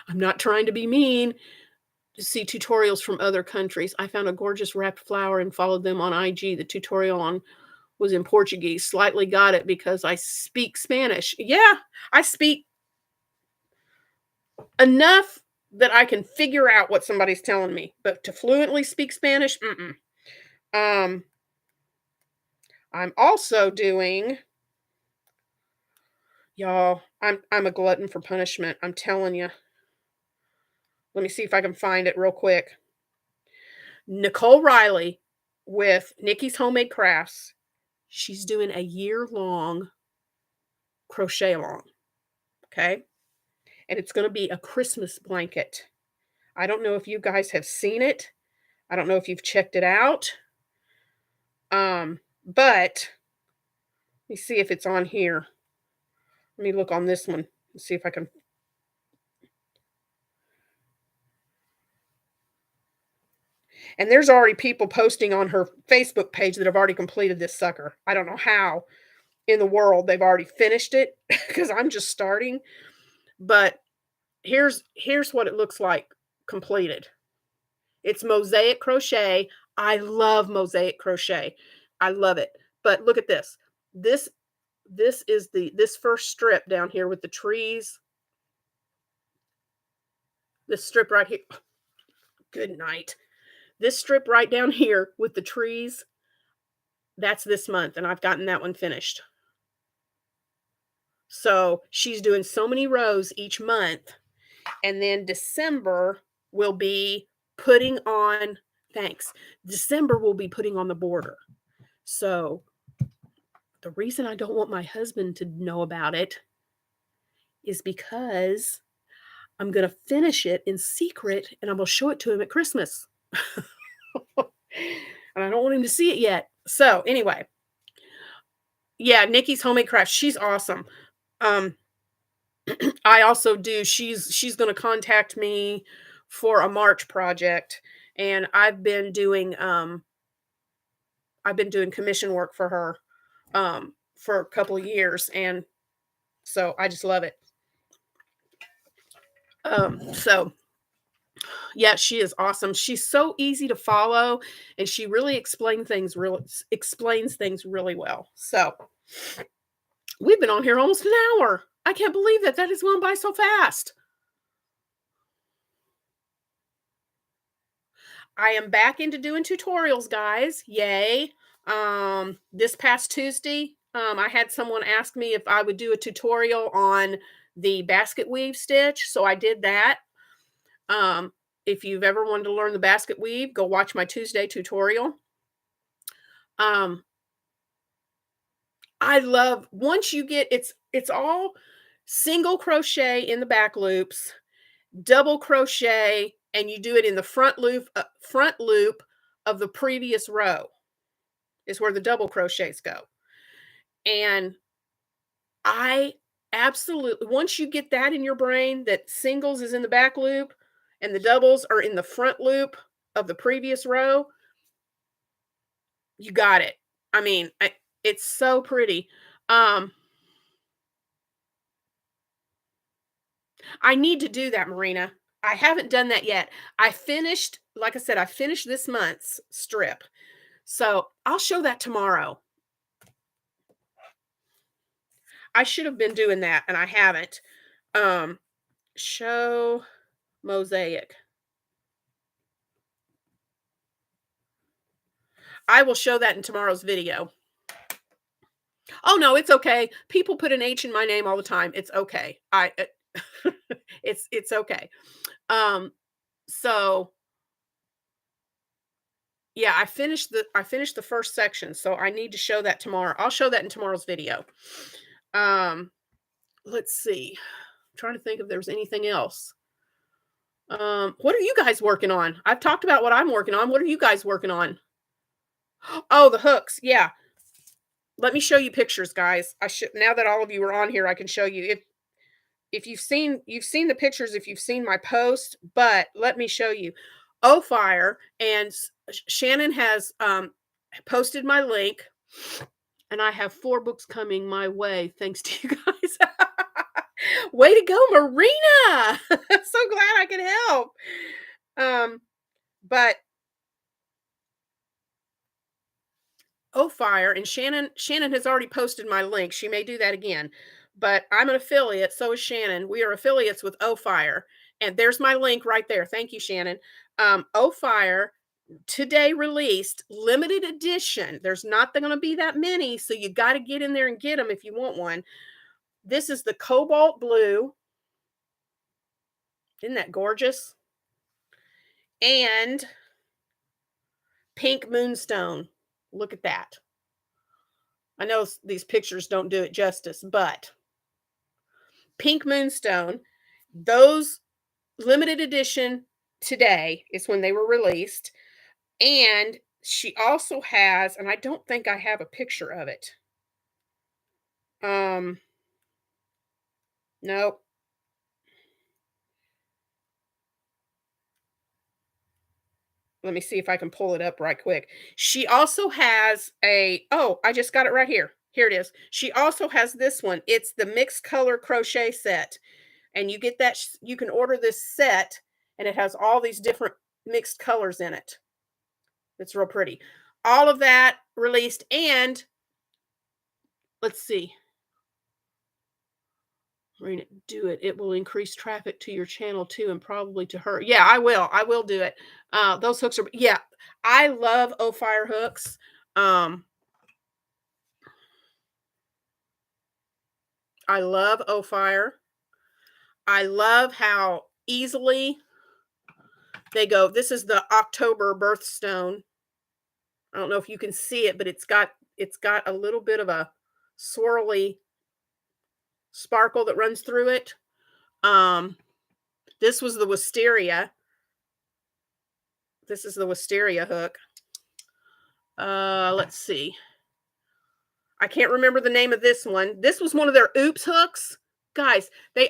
I'm not trying to be mean. To see tutorials from other countries. I found a gorgeous wrapped flower and followed them on IG. The tutorial was in Portuguese. Slightly got it because I speak Spanish. Yeah, I speak enough that I can figure out what somebody's telling me, but to fluently speak Spanish, I'm also doing, y'all, I'm a glutton for punishment. I'm telling you. Let me see if I can find it real quick. Nicole Riley with Nikki's Homemade Crafts. She's doing a year-long crochet along. Okay? And it's going to be a Christmas blanket. I don't know if you guys have seen it. I don't know if you've checked it out. But let me see if it's on here. Let me look on this one and see if I can. And there's already people posting on her Facebook page that have already completed this sucker. I don't know how in the world they've already finished it because I'm just starting. But here's what it looks like completed. It's mosaic crochet. I love mosaic crochet. I love it. But look at this. This is this first strip down here with the trees. This strip right here. Good night. This strip right down here with the trees, that's this month, and I've gotten that one finished. So she's doing so many rows each month. And then December will be putting on, December will be putting on the border. So the reason I don't want my husband to know about it is because I'm going to finish it in secret and I'm going to show it to him at Christmas. And I don't want him to see it yet. So anyway, yeah, Nikki's Homemade Crafts. She's awesome. I also do. She's going to contact me for a March project, and I've been doing commission work for her for a couple of years, and so I just love it. So yeah, she is awesome. She's so easy to follow, and she really explains things really well. So we've been on here almost an hour. I can't believe that has gone by so fast. I am back into doing tutorials, guys. Yay. This past Tuesday, I had someone ask me if I would do a tutorial on the basket weave stitch. So I did that. Um, if you've ever wanted to learn the basket weave, go watch my Tuesday tutorial. Um, I love once you get it's all single crochet in the back loops, double crochet, and you do it in the front loop of the previous row is where the double crochets go. And I absolutely once you get that in your brain that singles is in the back loop and the doubles are in the front loop of the previous row, you got it. I mean, it's so pretty. Um, I need to do that, Marina. I haven't done that yet. I finished, like I said, I finished this month's strip. So I'll show that tomorrow. I should have been doing that and I haven't. Um, show mosaic. I will show that in tomorrow's video. Oh no, it's okay. People put an H in my name all the time. It's okay. It's okay. Um, so yeah, I finished the first section, so I need to show that tomorrow. I'll show that in tomorrow's video. Um, let's see. I'm trying to think if there's anything else. What are you guys working on? I've talked about what I'm working on. What are you guys working on? Oh, the hooks. Yeah. Let me show you pictures, guys. I should now that all of you are on here, I can show you if you've seen the pictures if you've seen my post, but let me show you. Oh Fire and Shannon has posted my link, and I have 4 books coming my way thanks to you guys. Way to go, Marina. So glad I could help. But Oh Fire and Shannon has already posted my link. She may do that again. But I'm an affiliate, so is Shannon. We are affiliates with Oh Fire. And there's my link right there. Thank you, Shannon. Oh Fire today released limited edition. There's not going to be that many, so you got to get in there and get them if you want one. This is the cobalt blue. Isn't that gorgeous? And pink moonstone. Look at that. I know these pictures don't do it justice, but pink moonstone, those limited edition today is when they were released. And she also has, and I don't think I have a picture of it. No. Let me see if I can pull it up right quick. She also has oh, I just got it right here. Here it is. She also has this one. It's the mixed color crochet set. And you get that, you can order this set, and it has all these different mixed colors in it. It's real pretty. All of that released, and let's see. Marina, do it. It will increase traffic to your channel too, and probably to her. Yeah, I will. I will do it. Those hooks are, yeah. I love Oh Fire hooks. I love Oh Fire. I love how easily they go. This is the October birthstone. I don't know if you can see it, but it's got a little bit of a swirly sparkle that runs through it. This was the wisteria. This is the wisteria hook. Let's see. I can't remember the name of this one. This was one of their oops hooks. Guys, their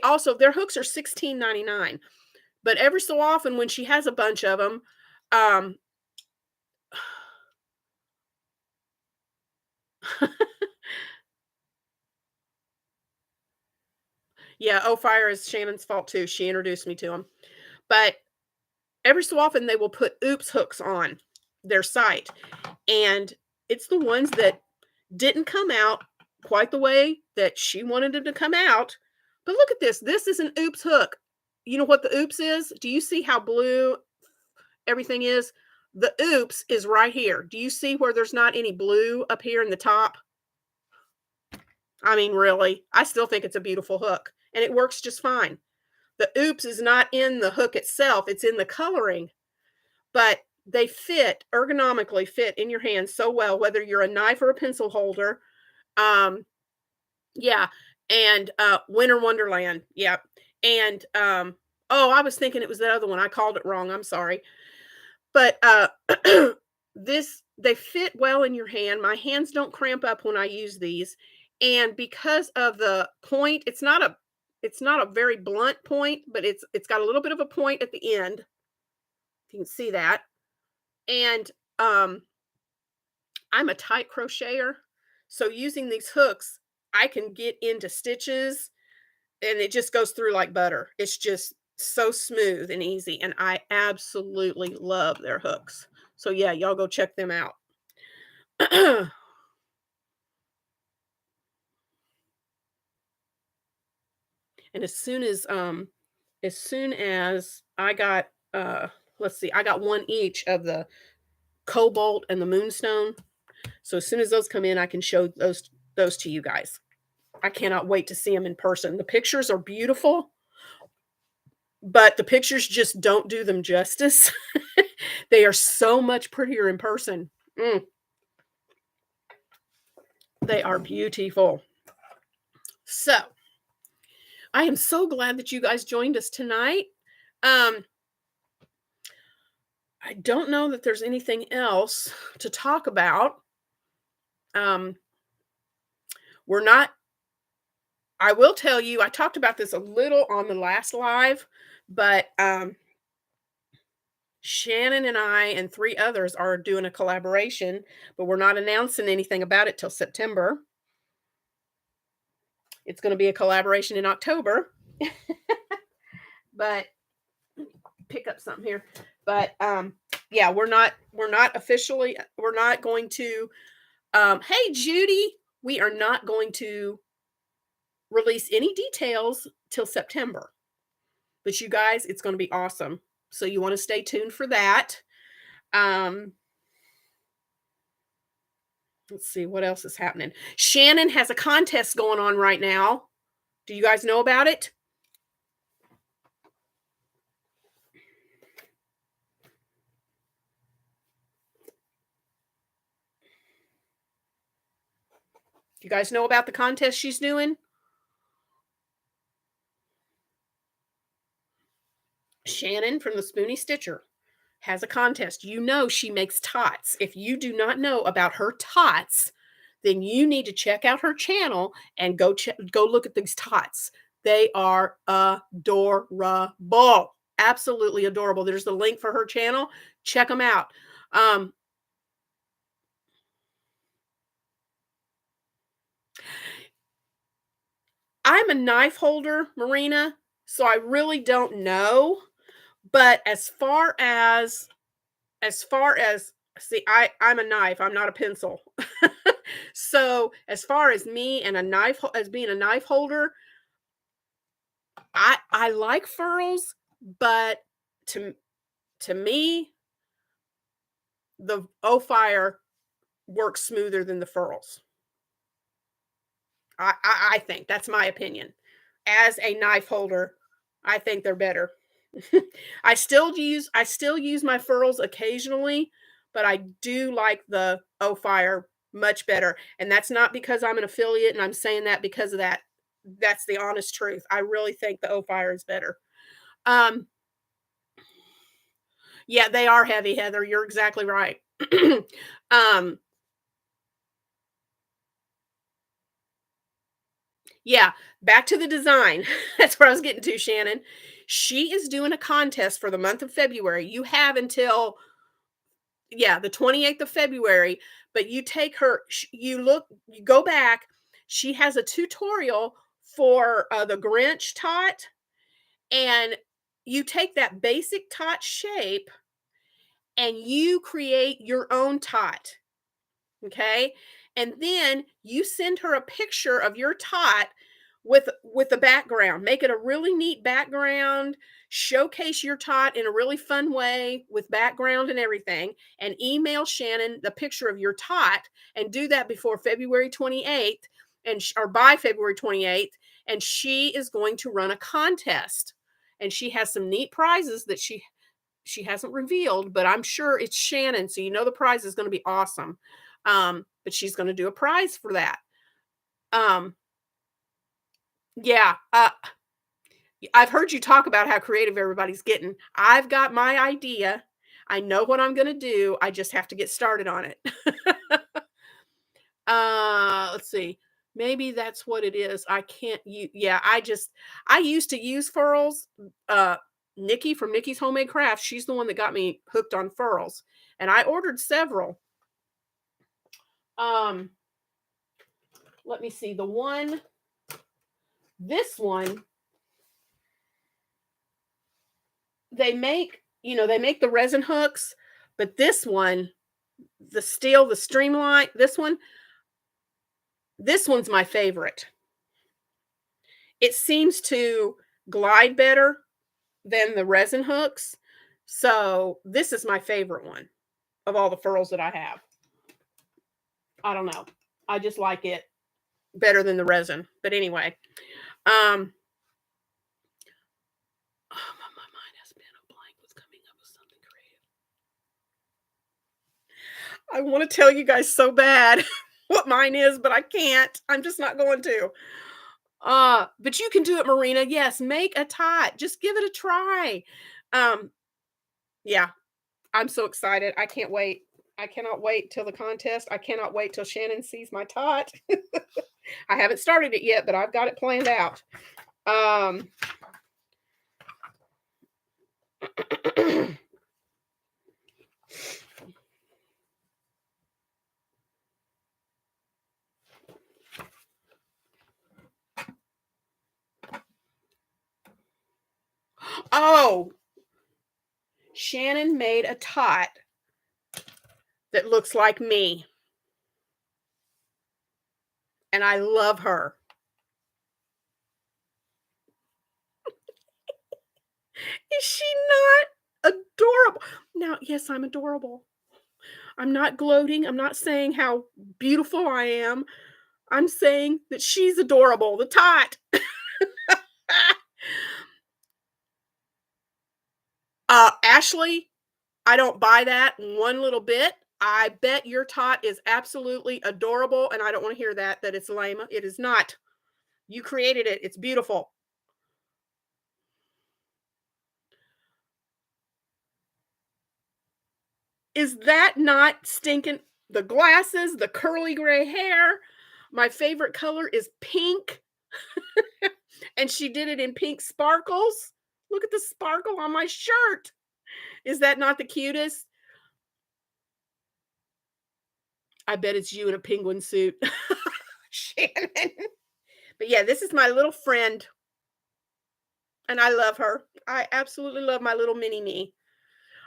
hooks are $16.99. But every so often when she has a bunch of them, um Yeah, Oh Fire is Shannon's fault too. She introduced me to them. But every so often they will put oops hooks on their site. And it's the ones that didn't come out quite the way that she wanted them to come out. But look at this. This is an oops hook. You know what the oops is? Do you see how blue everything is? The oops is right here. Do you see where there's not any blue up here in the top? I mean, really, I still think it's a beautiful hook and it works just fine. The oops is not in the hook itself, it's in the coloring, but they fit ergonomically fit in your hand so well, whether you're a knife or a pencil holder. Um, yeah, and Winter Wonderland, yep. And oh, I was thinking it was the other one. I called it wrong. I'm sorry. But this they fit well in your hand. My hands don't cramp up when I use these. And because of the point, it's not a very blunt point, but it's got a little bit of a point at the end. You can see that. And um I'm a tight crocheter. So using these hooks, I can get into stitches and it just goes through like butter. It's just so smooth and easy, and I absolutely love their hooks. So yeah, y'all go check them out. And as soon as I got let's see, I got one each of the cobalt and the moonstone. So as soon as those come in, I can show those to you guys. I cannot wait to see them in person. The pictures are beautiful, but the pictures just don't do them justice. They are so much prettier in person. Mm, they are beautiful. So, I am so glad that you guys joined us tonight. Um, I don't know that there's anything else to talk about. Um, we're not, I will tell you, I talked about this a little on the last live, but Shannon and I and three others are doing a collaboration, but we're not announcing anything about it till September. It's going to be a collaboration in October, but pick up something here. But yeah, we're not going to hey Judy, we are not going to release any details till September. But you guys, it's going to be awesome. So you want to stay tuned for that. Um let's see what else is happening. Shannon has a contest going on right now. Do you guys know about it? Do you guys know about the contest she's doing? Shannon from the Spoony Stitcher has a contest. You know she makes tots. If you do not know about her tots, then you need to check out her channel and go look at these tots. They are adorable. Absolutely adorable. There's the link for her channel. Check them out. Um, I'm a knife holder, Marina, so I really don't know. But as far as see, I'm a knife. I'm not a pencil. So as far as me and as being a knife holder, I like furls, but to to me, the O Fire works smoother than the furls. I think that's my opinion. As a knife holder, I think they're better. I still use my furls occasionally, but I do like the O Fire much better. And that's not because I'm an affiliate and I'm saying that because of that. That's the honest truth. I really think the O Fire is better. Um, yeah, they are heavy, Heather. You're exactly right. um, yeah, back to the design. That's where I was getting to, Shannon. She is doing a contest for the month of February. You have until yeah, the 28th of February, but you take her you go back, she has a tutorial for the Grinch tot, and you take that basic tot shape and you create your own tot. Okay. And then you send her a picture of your tot with the background. Make it a really neat background. Showcase your tot in a really fun way with background and everything. And email Shannon the picture of your tot, and do that before February 28th, or by February 28th. And she is going to run a contest. And she has some neat prizes that she hasn't revealed, but I'm sure it's Shannon, so you know the prize is going to be awesome. But she's going to do a prize for that. Um, yeah, I've heard you talk about how creative everybody's getting. I've got my idea. I know what I'm going to do. I just have to get started on it. Let's see. Maybe that's what it is. I can't use. Yeah, I used to use furls. Uh, Nikki from Nikki's Homemade Crafts, she's the one that got me hooked on furls, and I ordered several. Um, let me see. This one, they make the resin hooks, but this one, the steel, the streamline, this one's my favorite. It seems to glide better than the resin hooks. So this is my favorite one of all the furls that I have. I don't know. I just like it better than the resin. But anyway, my mind has been a blank with coming up with something creative. I want to tell you guys so bad what mine is, but I can't. I'm just not going to. But you can do it, Marina. Yes, make a tot. Just give it a try. Um, yeah, I'm so excited. I can't wait. I cannot wait till the contest. I cannot wait till Shannon sees my tot. I haven't started it yet, but I've got it planned out. Oh, Shannon made a tot that looks like me. And I love her. Is she not adorable? Now, yes, I'm adorable. I'm not gloating. I'm not saying how beautiful I am. I'm saying that she's adorable. The tot. Ashley, I don't buy that one little bit. I bet your tot is absolutely adorable, and I don't want to hear that it's lame. It is not. You created it. It's beautiful. Is that not stinking? The glasses, the curly gray hair. My favorite color is pink. And she did it in pink sparkles. Look at the sparkle on my shirt. Is that not the cutest? I bet it's you in a penguin suit. Shannon. But yeah, this is my little friend. And I love her. I absolutely love my little mini me.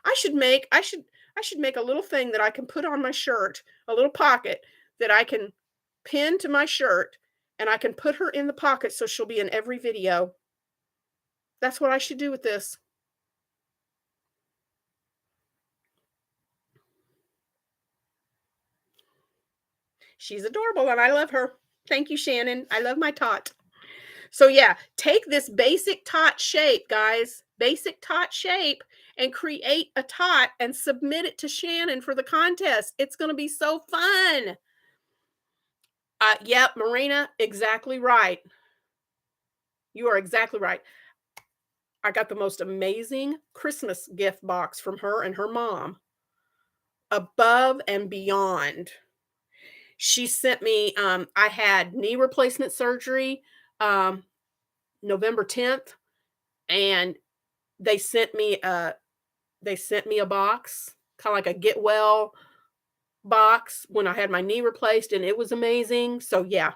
I should make a little thing that I can put on my shirt, a little pocket that I can pin to my shirt, and I can put her in the pocket so she'll be in every video. That's what I should do with this. She's adorable and I love her. Thank you, Shannon. I love my tot. So yeah, take this basic tot shape, guys, basic tot shape, and create a tot and submit it to Shannon for the contest. It's going to be so fun. Yep, Marina, exactly right. You are exactly right. I got the most amazing Christmas gift box from her and her mom. Above and beyond. She sent me, I had knee replacement surgery November 10th, and they sent me a box, kind of like a get well box when I had my knee replaced, and it was amazing. So yeah.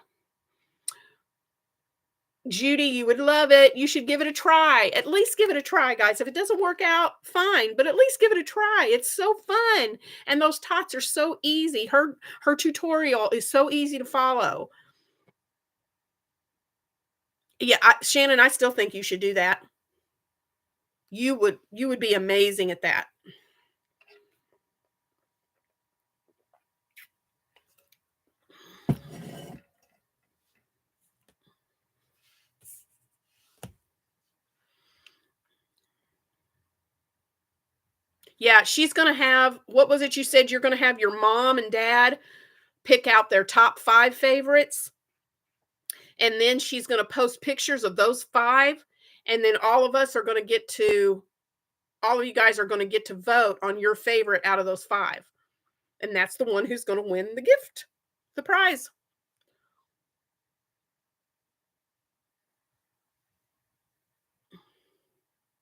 Judy, you would love it. You should give it a try. At least give it a try, guys. If it doesn't work out, fine, but at least give it a try. It's so fun. And those tots are so easy. Her tutorial is so easy to follow. Yeah, Shannon, I still think you should do that. You would be amazing at that. Yeah, she's gonna have what was it you said you're gonna have your mom and dad pick out their top 5 favorites, and then she's gonna post pictures of those 5, and then all of you guys are gonna get to vote on your favorite out of those 5, and that's the one who's gonna win the gift, the prize.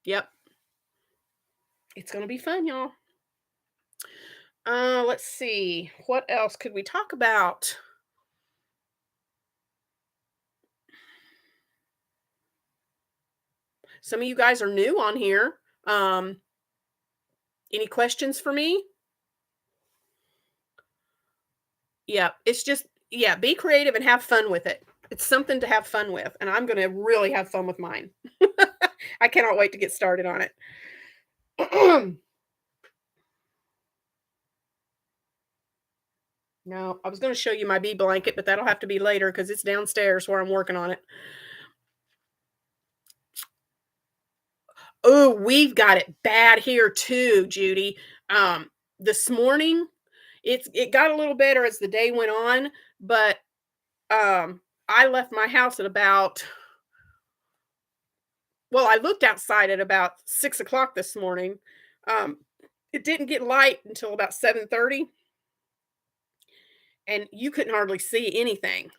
Yep. It's gonna be fun, y'all. Let's see. What else could we talk about? Some of you guys are new on here. Any questions for me? Yeah, it's just yeah, be creative and have fun with it. It's something to have fun with, and I'm gonna really have fun with mine. I cannot wait to get started on it. No, I was gonna show you my bee blanket, but that'll have to be later because it's downstairs where I'm working on it. Oh, we've got it bad here too, Judy. This morning, it got a little better as the day went on, but I left my house at about well, I looked outside at about 6 o'clock this morning. Um, it didn't get light until about 7:30, and you couldn't hardly see anything.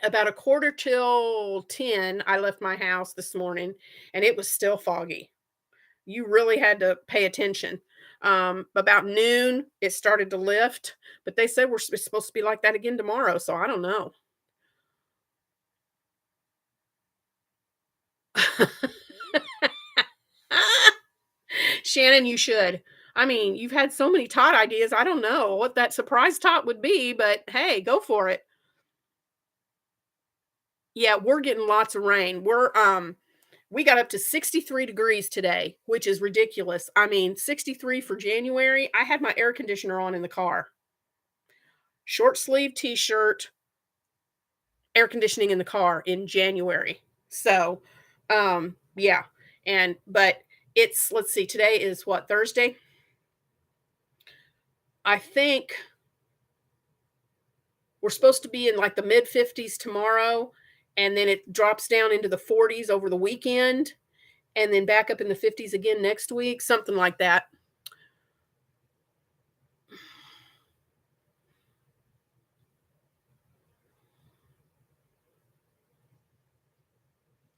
About a quarter till 10, I left my house this morning, and it was still foggy. You really had to pay attention. About noon, it started to lift, but they said it's supposed to be like that again tomorrow, so I don't know. Shannon, you should. I mean, you've had so many tot ideas. I don't know what that surprise tot would be, but hey, go for it. Yeah, we're getting lots of rain. We got up to 63 degrees today, which is ridiculous. I mean, 63 for January. I had my air conditioner on in the car. Short sleeve t-shirt, air conditioning in the car in January. So, yeah. And but it's let's see, today is what, Thursday? I think we're supposed to be in like the mid 50s tomorrow, and then it drops down into the 40s over the weekend, and then back up in the 50s again next week, something like that.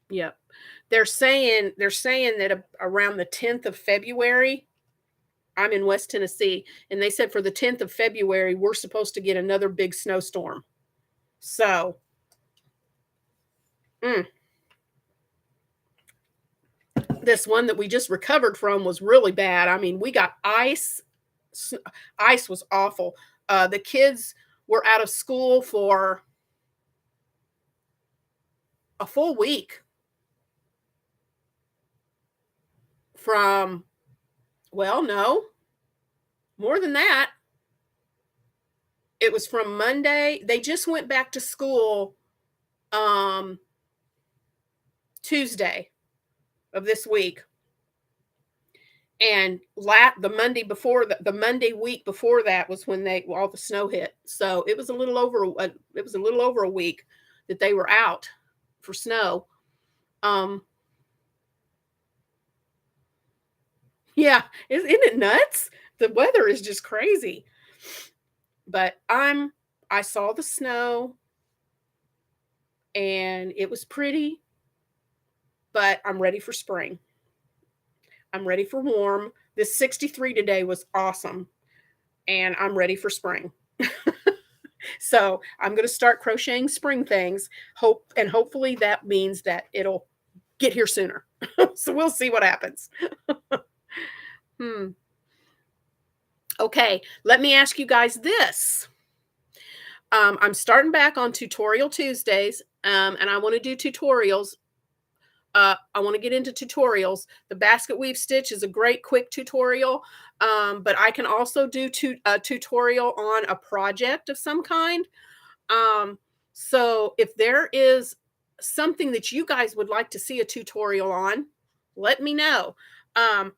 Yep. They're saying that around the 10th of February, I'm in West Tennessee, and they said for the 10th of February we're supposed to get another big snowstorm. So, mm, this one that we just recovered from was really bad. I mean, we got ice. Ice was awful. The kids were out of school for a full week from, well, no, more than that. It was from Monday. They just went back to school um, Tuesday of this week. And the Monday before the Monday week before that was when they all the snow hit. So it was a little over a week that they were out for snow. Um, yeah, isn't it nuts? The weather is just crazy. But I saw the snow and it was pretty, but I'm ready for spring. I'm ready for warm. This 63 today was awesome, and I'm ready for spring. So I'm going to start crocheting spring things. Hopefully that means that it'll get here sooner. So we'll see what happens. Hmm. Okay, let me ask you guys this. I'm starting back on Tutorial Tuesdays, and I want to do tutorials. I want to get into tutorials. The basket weave stitch is a great quick tutorial, but I can also do a tutorial on a project of some kind. So if there is something that you guys would like to see a tutorial on, let me know. Let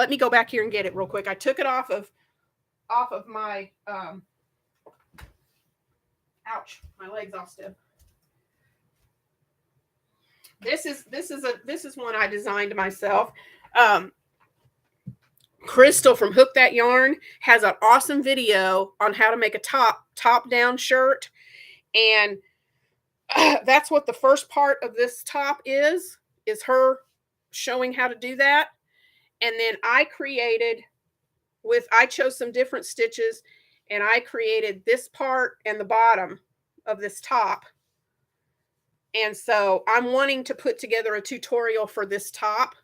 me go back here and get it real quick. I took it off of my ouch, my leg's all stiff. This is one I designed myself. Crystal from Hook That Yarn has an awesome video on how to make a top down shirt, and that's what the first part of this top is her showing how to do that. And then I chose some different stitches, and I created this part and the bottom of this top. And so I'm wanting to put together a tutorial for this top.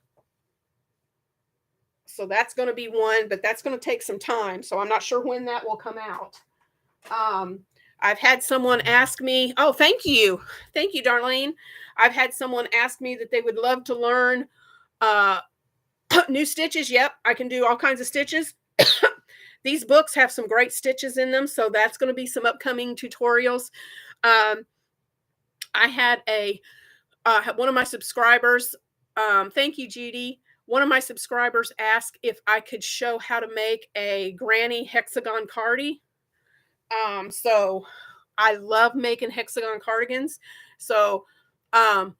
So that's going to be one, but that's going to take some time. So I'm not sure when that will come out. I've had someone ask me, oh, thank you. Thank you, Darlene. I've had someone ask me that they would love to learn new stitches. Yep, I can do all kinds of stitches. These books have some great stitches in them, so that's going to be some upcoming tutorials. I had one of my subscribers, thank you, Judy. One of my subscribers asked if I could show how to make a granny hexagon cardi. So I love making hexagon cardigans. So, okay,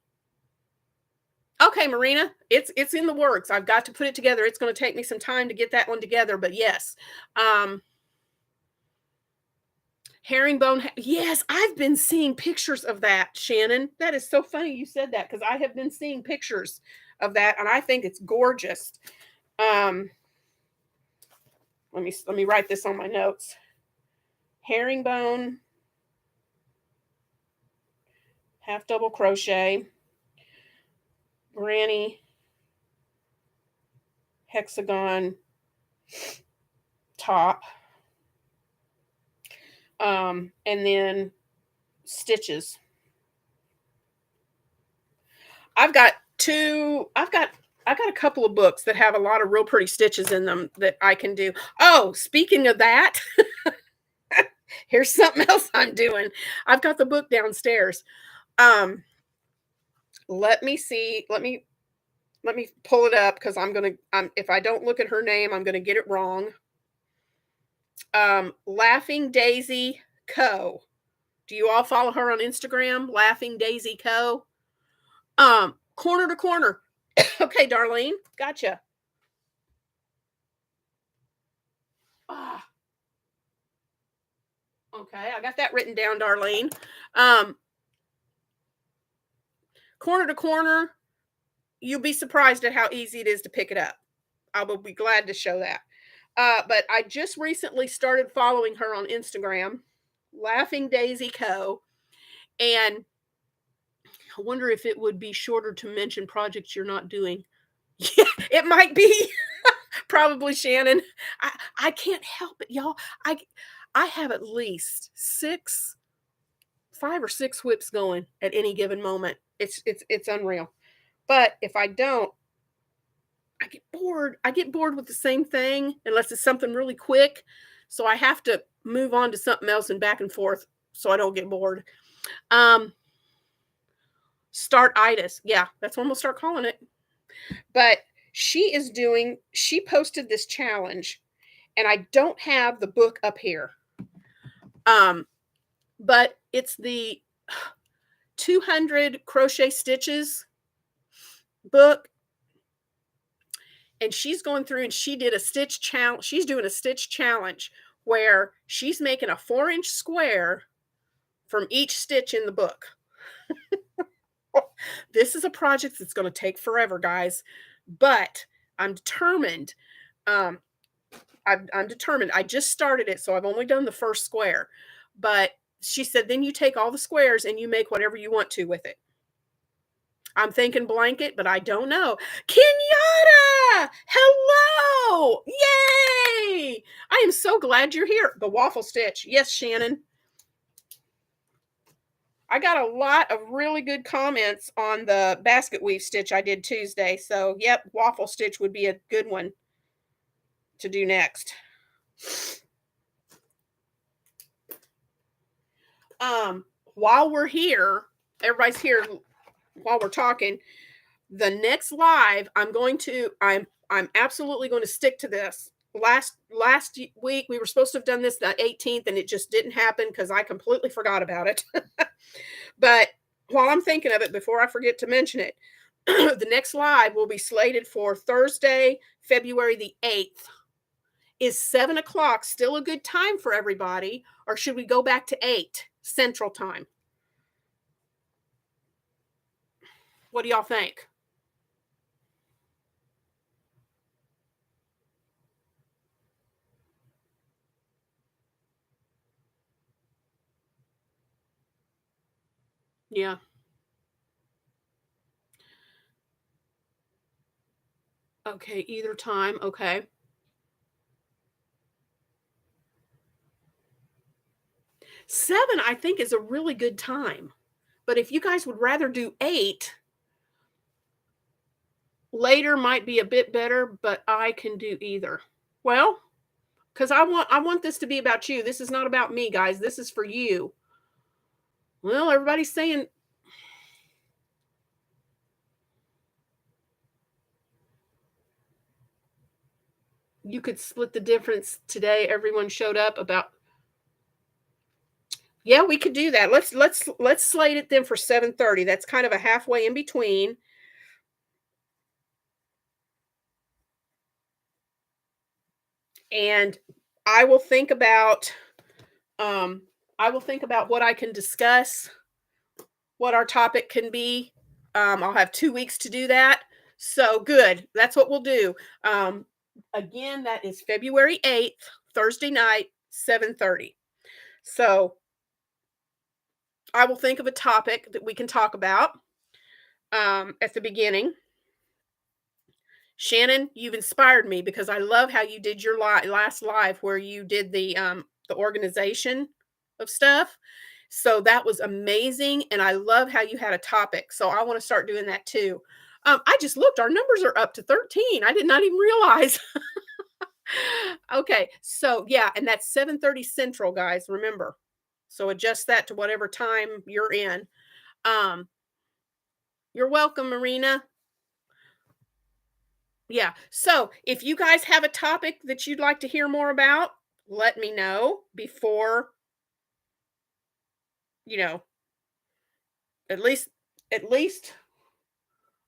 Marina, it's in the works. I've got to put it together. It's going to take me some time to get that one together, but yes. Herringbone. Yes, I've been seeing pictures of that, Shannon. That is so funny you said that, because I have been seeing pictures of that, and I think it's gorgeous. Let me write this on my notes. Herringbone, half double crochet, granny hexagon top, and then stitches. I've got a couple of books that have a lot of real pretty stitches in them that I can do. Oh, speaking of that, here's something else I'm doing. I've got the book downstairs. Let me see. Let me pull it up, because if I don't look at her name, I'm gonna get it wrong. Laughing Daisy Co. Do you all follow her on Instagram? Laughing Daisy Co. Corner to corner. Okay, Darlene, gotcha. Okay, I got that written down, Darlene. Corner to corner, you'll be surprised at how easy it is to pick it up. I will be glad to show that. But I just recently started following her on Instagram, Laughing Daisy Co. And I wonder if it would be shorter to mention projects you're not doing. Yeah, it might be. Probably, Shannon. I can't help it, y'all. I have at least 5 or 6 whips going at any given moment. It's unreal. But if I don't, I get bored. I get bored with the same thing unless it's something really quick. So I have to move on to something else and back and forth so I don't get bored. Start-itis. Yeah, that's what I'm gonna start calling it. But she posted this challenge, and I don't have the book up here. But it's the 200 crochet stitches book. And she's going through, and she did a stitch challenge. She's doing a stitch challenge where she's making a 4-inch square from each stitch in the book. This is a project that's going to take forever, guys, but I'm determined. I'm determined. I just started it, so I've only done the first square. But she said, then you take all the squares and you make whatever you want to with it. I'm thinking blanket, but I don't know. Kenyatta! Hello! Yay! I am so glad you're here. The waffle stitch. Yes, Shannon. I got a lot of really good comments on the basket weave stitch I did Tuesday. So, yep, waffle stitch would be a good one to do next. While we're here, everybody's here while we're talking. The next live, I'm absolutely going to stick to this. Last week we were supposed to have done this the 18th and it just didn't happen because I completely forgot about it. But while I'm thinking of it, before I forget to mention it, the next live will be slated for Thursday, February the 8th. Is 7 o'clock still a good time for everybody, or should we go back to 8 Central Time? What do y'all think? Yeah. Okay, either time. Okay. 7, I think, is a really good time. But if you guys would rather do 8, later might be a bit better, but I can do either. Well, because I want this to be about you. This is not about me, guys. This is for you. Well, everybody's saying you could split the difference today. Everyone showed up about. Yeah, we could do that. Let's slate it then for 7:30. That's kind of a halfway in between. And I will think about um what I can discuss, what our topic can be. I'll have 2 weeks to do that. So good. That's what we'll do. Again, that is February 8th, Thursday night, 7:30. So I will think of a topic that we can talk about at the beginning. Shannon, you've inspired me because I love how you did your last live where you did the organization of stuff. So that was amazing, and I love how you had a topic. So I want to start doing that too. I just looked; our numbers are up to 13. I did not even realize. Okay, so yeah, and that's 7:30 Central, guys. Remember, so adjust that to whatever time you're in. Um, you're welcome, Marina. Yeah. So if you guys have a topic that you'd like to hear more about, let me know before, you know, at least at least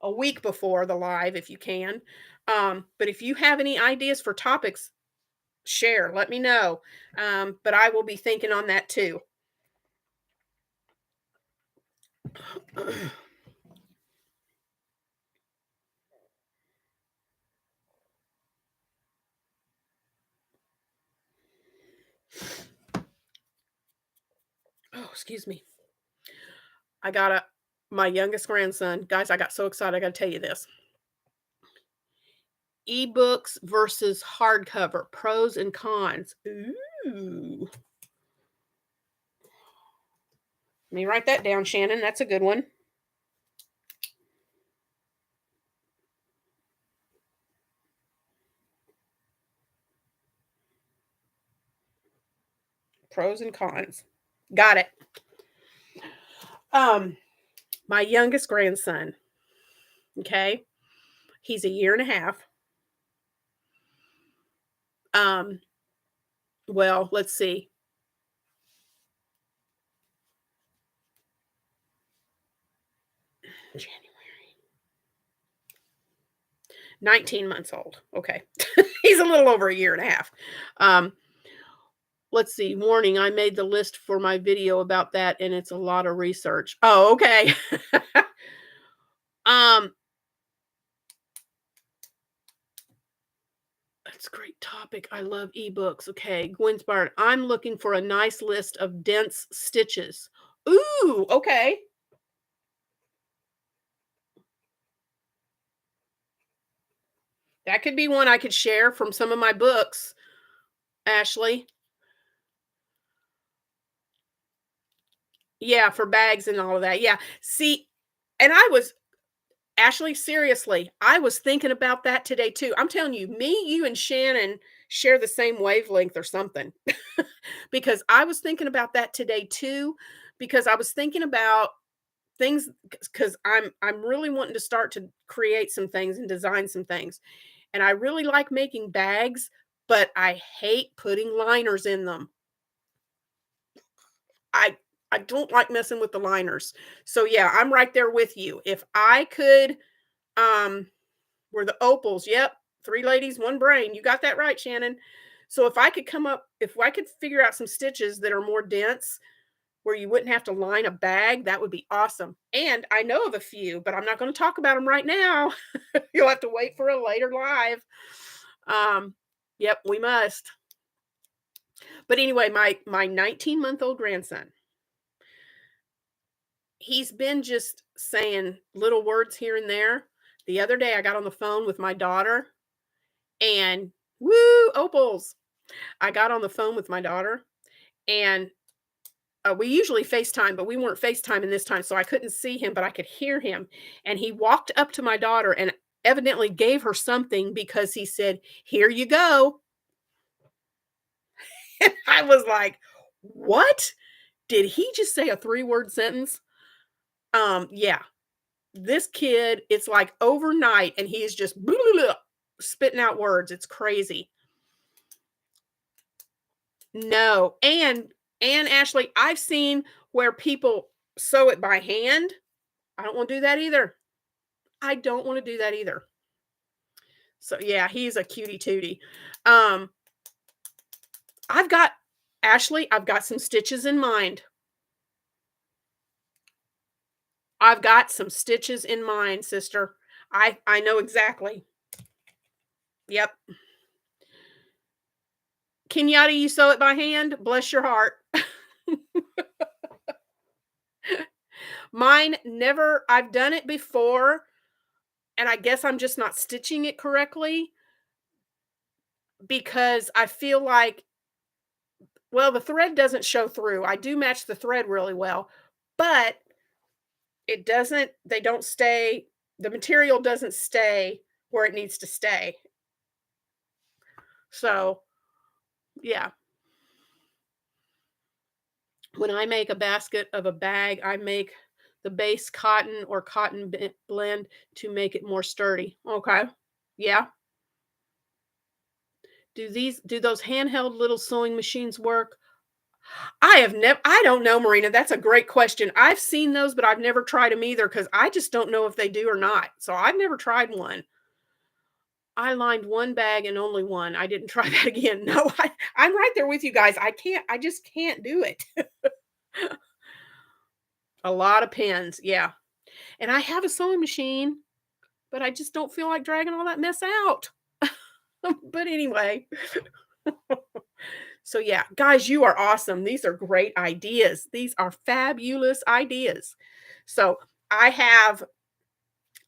a week before the live if you can. But if you have any ideas for topics, share, let me know. But I will be thinking on that too. Oh, excuse me. I got my youngest grandson. Guys, I got so excited. I got to tell you this. Ebooks versus hardcover, pros and cons. Ooh. Let me write that down, Shannon. That's a good one. Pros and cons. Got it. My youngest grandson. Okay. He's a year and a half. Well, let's see. January. 19 months old. Okay. He's a little over a year and a half. Let's see. Warning, I made the list for my video about that and it's a lot of research. Oh, okay. Let's It's a great topic. I love ebooks. Okay, Gwen's Bard. I'm looking for a nice list of dense stitches. Ooh, okay. That could be one I could share from some of my books, Ashley. Yeah, for bags and all of that. Yeah. See, and I was Ashley, seriously, I was thinking about that today too. I'm telling you, me, you, and Shannon share the same wavelength or something. Because I was thinking about that today too. Because I was thinking about things because I'm really wanting to start to create some things and design some things. And I really like making bags, but I hate putting liners in them. I I don't like messing with the liners. So yeah, I'm right there with you. If I could um were the opals, yep, 3 ladies, 1 brain. You got that right, Shannon. So if I could figure out some stitches that are more dense where you wouldn't have to line a bag, that would be awesome. And I know of a few, but I'm not going to talk about them right now. You'll have to wait for a later live. Um, yep, we must. But anyway, my 19-month-old grandson, he's been just saying little words here and there. The other day I got on the phone with my daughter and woo, opals. I got on the phone with my daughter and we usually FaceTime, but we weren't FaceTiming this time, so I couldn't see him, but I could hear him. And he walked up to my daughter and evidently gave her something because he said, "Here you go." And I was like, "What? Did he just say a 3-word sentence?" Yeah. This kid, it's like overnight and he is just spitting out words. It's crazy. No. And Ashley, I've seen where people sew it by hand. I don't want to do that either. I don't want to do that either. So yeah, he's a cutie tootie. Um, I've got Ashley, I've got some stitches in mind. I've got some stitches in mind, sister. I know exactly. Yep. Kenyatta, you sew it by hand? Bless your heart. Mine never, I've done it before, and I guess I'm just not stitching it correctly because I feel like, well, the thread doesn't show through. I do match the thread really well, but it doesn't, they don't stay, the material doesn't stay where it needs to stay. So, yeah. When I make a basket of a bag, I make the base cotton or cotton blend to make it more sturdy. Okay. Yeah. Do those handheld little sewing machines work? I don't know, Marina. That's a great question. I've seen those, but I've never tried them either because I just don't know if they do or not. So I've never tried one. I lined one bag and only one. I didn't try that again. No, I'm right there with you guys. I just can't do it. A lot of pins. Yeah. And I have a sewing machine, but I just don't feel like dragging all that mess out. But anyway. So yeah, guys, you are awesome. These are great ideas. These are fabulous ideas. So I have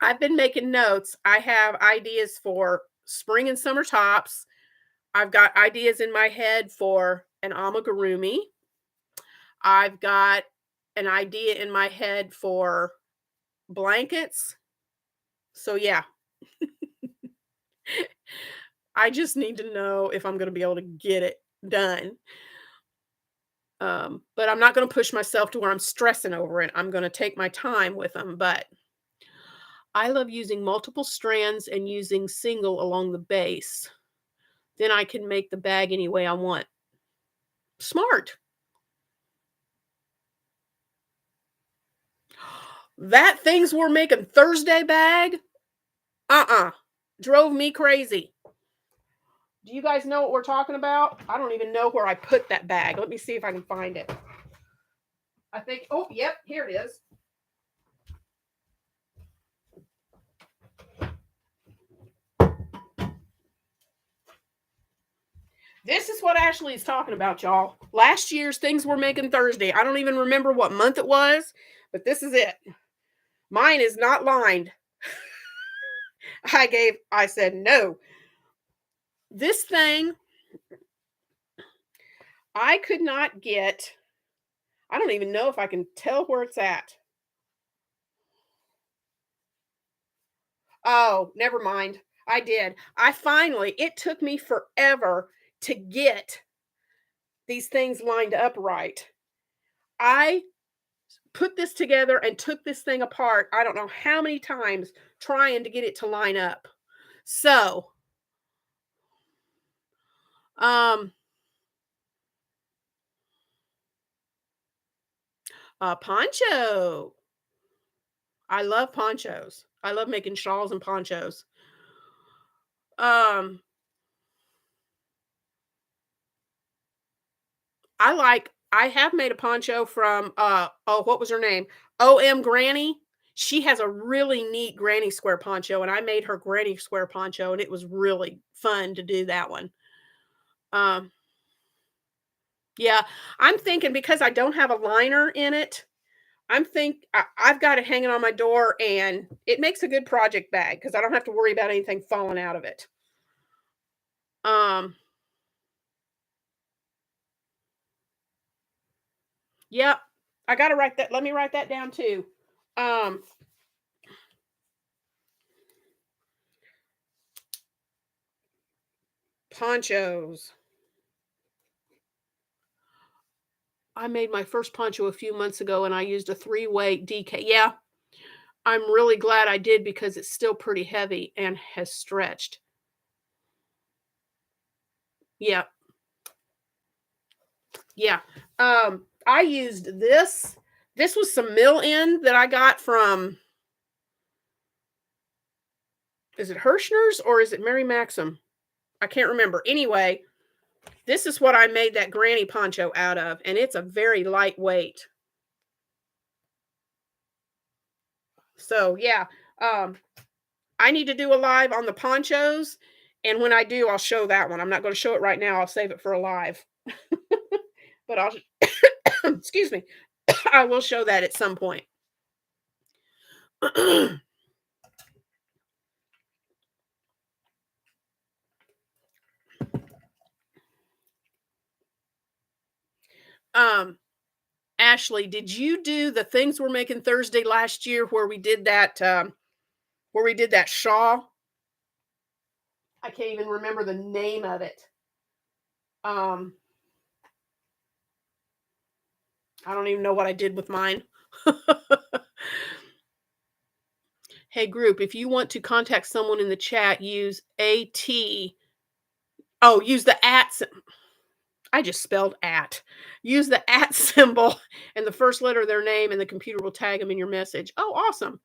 I've been making notes. I have ideas for spring and summer tops. I've got ideas in my head for an amigurumi. I've got an idea in my head for blankets. So yeah, I just need to know if I'm going to be able to get it done. But I'm not going to push myself to where I'm stressing over it. I'm going to take my time with them. But I love using multiple strands and using single along the base. Then I can make the bag any way I want. Smart. That things we're making Thursday bag, drove me crazy. Do you guys know what we're talking about? I don't even know where I put that bag. Let me see if I can find it. I think, oh, yep, here it is. This is what Ashley is talking about, y'all. Last year's things we're making Thursday. I don't even remember what month it was, but this is it. Mine is not lined. I said no. This thing, I could not get, I don't even know if I can tell where it's at. Oh, never mind. I did. It took me forever to get these things lined up right. I put this together and took this thing apart, I don't know how many times trying to get it to line up. So, um, a poncho. I love ponchos. I love making shawls and ponchos. Um, I have made a poncho from oh, what was her name? OM Granny. She has a really neat granny square poncho, and I made her granny square poncho, and it was really fun to do that one. Um, yeah, I'm thinking because I don't have a liner in it, I've got it hanging on my door, and it makes a good project bag because I don't have to worry about anything falling out of it. Um, yep, I gotta write that. Let me write that down too. Um, ponchos. I made my first poncho a few months ago, and I used a three-way DK. Yeah, I'm really glad I did because it's still pretty heavy and has stretched. Yeah, yeah. I used this. This was some mill end that I got from, is it Hirschner's or is it Mary Maxim? I can't remember. Anyway, this is what I made that granny poncho out of, and it's a very lightweight. So yeah, um, I need to do a live on the ponchos, and when I do, I'll show that one. I'm not going to show it right now. I'll save it for a live, but I'll excuse me. I will show that at some point. um, Ashley, did you do the things we're making Thursday last year where we did that? Where we did that shawl? I can't even remember the name of it. Um, I don't even know what I did with mine. Hey, group, if you want to contact someone in the chat, use AT. Oh, use the at. I just spelled at. Use the at symbol and the first letter of their name, and the computer will tag them in your message. Oh, awesome.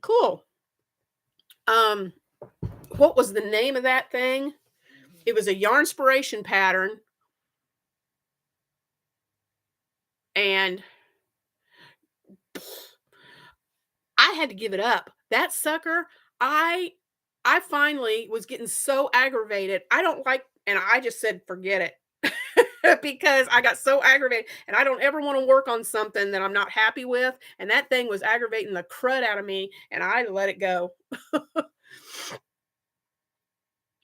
Cool. Um, what was the name of that thing? It was a yarn inspiration pattern, and I had to give it up. That sucker, I I finally was getting so aggravated. I don't like, and I just said forget it. Because I got so aggravated, and I don't ever want to work on something that I'm not happy with, and that thing was aggravating the crud out of me, and I let it go.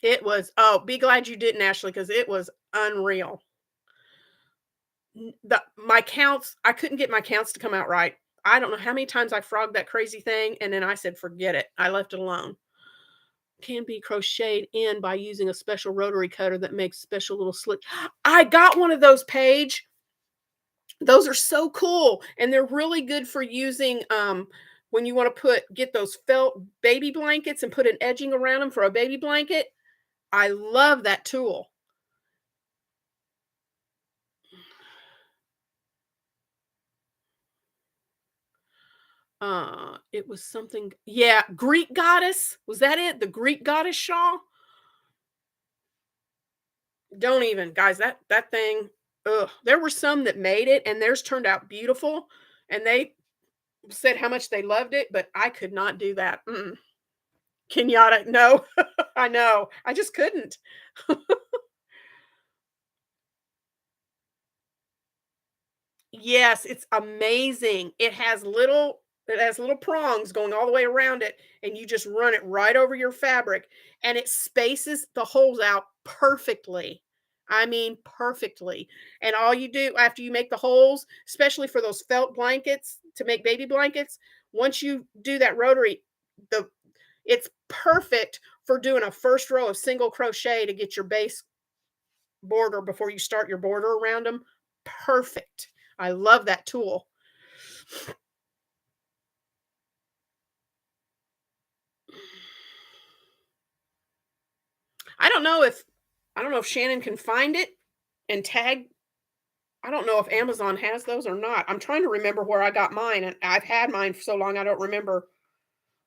It was, oh, be glad you didn't, Ashley, because it was unreal. My counts, I couldn't get my counts to come out right. I don't know how many times I frogged that crazy thing, and then I said, forget it. I left it alone. Can be crocheted in by using a special rotary cutter that makes special little slits. I got one of those, Paige. Those are so cool, and they're really good for using when you want to get those felt baby blankets and put an edging around them for a baby blanket. I love that tool. It was something, yeah, Greek goddess. Was that it? The Greek goddess shawl? Don't even, guys, that thing, ugh. There were some that made it and theirs turned out beautiful, and they said how much they loved it, but I could not do that. Mm-mm. Kenyatta, no. I know. I just couldn't. Yes, it's amazing. It has little prongs going all the way around it, and you just run it right over your fabric, and it spaces the holes out perfectly. I mean, perfectly. And all you do after you make the holes, especially for those felt blankets to make baby blankets, once you do that rotary, the it's perfect for doing a first row of single crochet to get your base border before you start your border around them. Perfect. I love that tool. I don't know if I don't know if Shannon can find it and tag. I don't know if Amazon has those or not. I'm trying to remember where I got mine, and I've had mine for so long I don't remember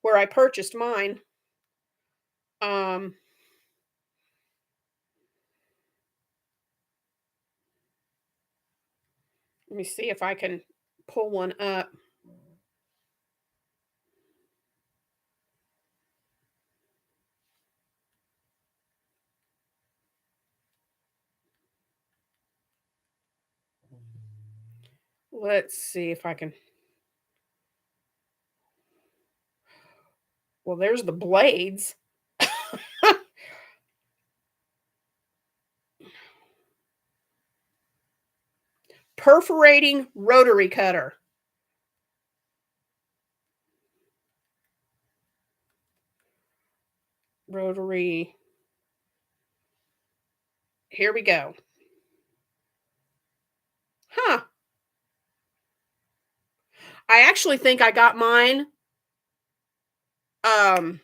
where I purchased mine. Um, Let me see if I can pull one up. Let's see if I can. Well, there's the blades. Perforating rotary cutter. Rotary. Here we go. Huh. I actually think I got mine. Um,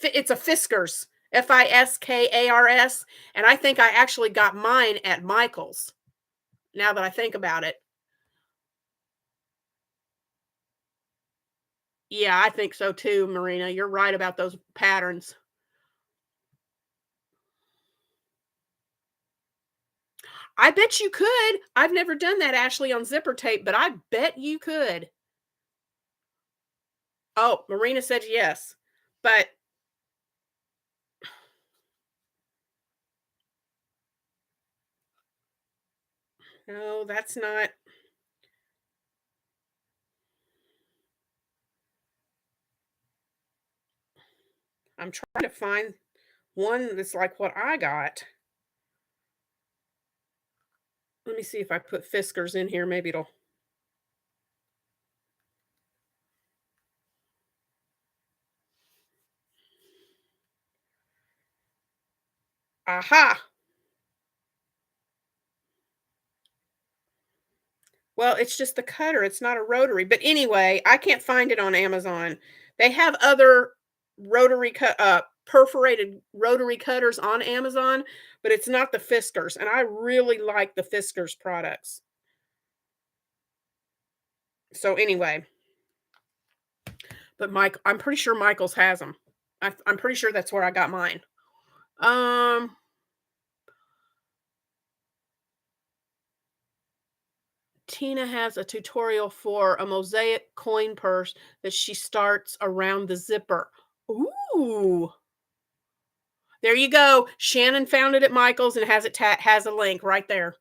it's a Fiskars, Fiskars, and I think I actually got mine at Michael's. Now that I think about it, yeah, I think so too, Marina. You're right about those patterns. I bet you could. I've never done that, Ashley, on zipper tape, but I bet you could. Oh, Marina said yes, but no, that's not. I'm trying to find one that's like what I got. Let me see if I put Fiskars in here. Maybe it'll. Aha! Well, it's just the cutter, it's not a rotary, but anyway, I can't find it on Amazon. They have other perforated rotary cutters on Amazon, but it's not the Fiskars, and I really like the Fiskars products. So anyway, but I'm pretty sure Michaels has them. I'm pretty sure that's where I got mine. Um, Tina has a tutorial for a mosaic coin purse that she starts around the zipper. Ooh. There you go. Shannon found it at Michael's and has a link right there.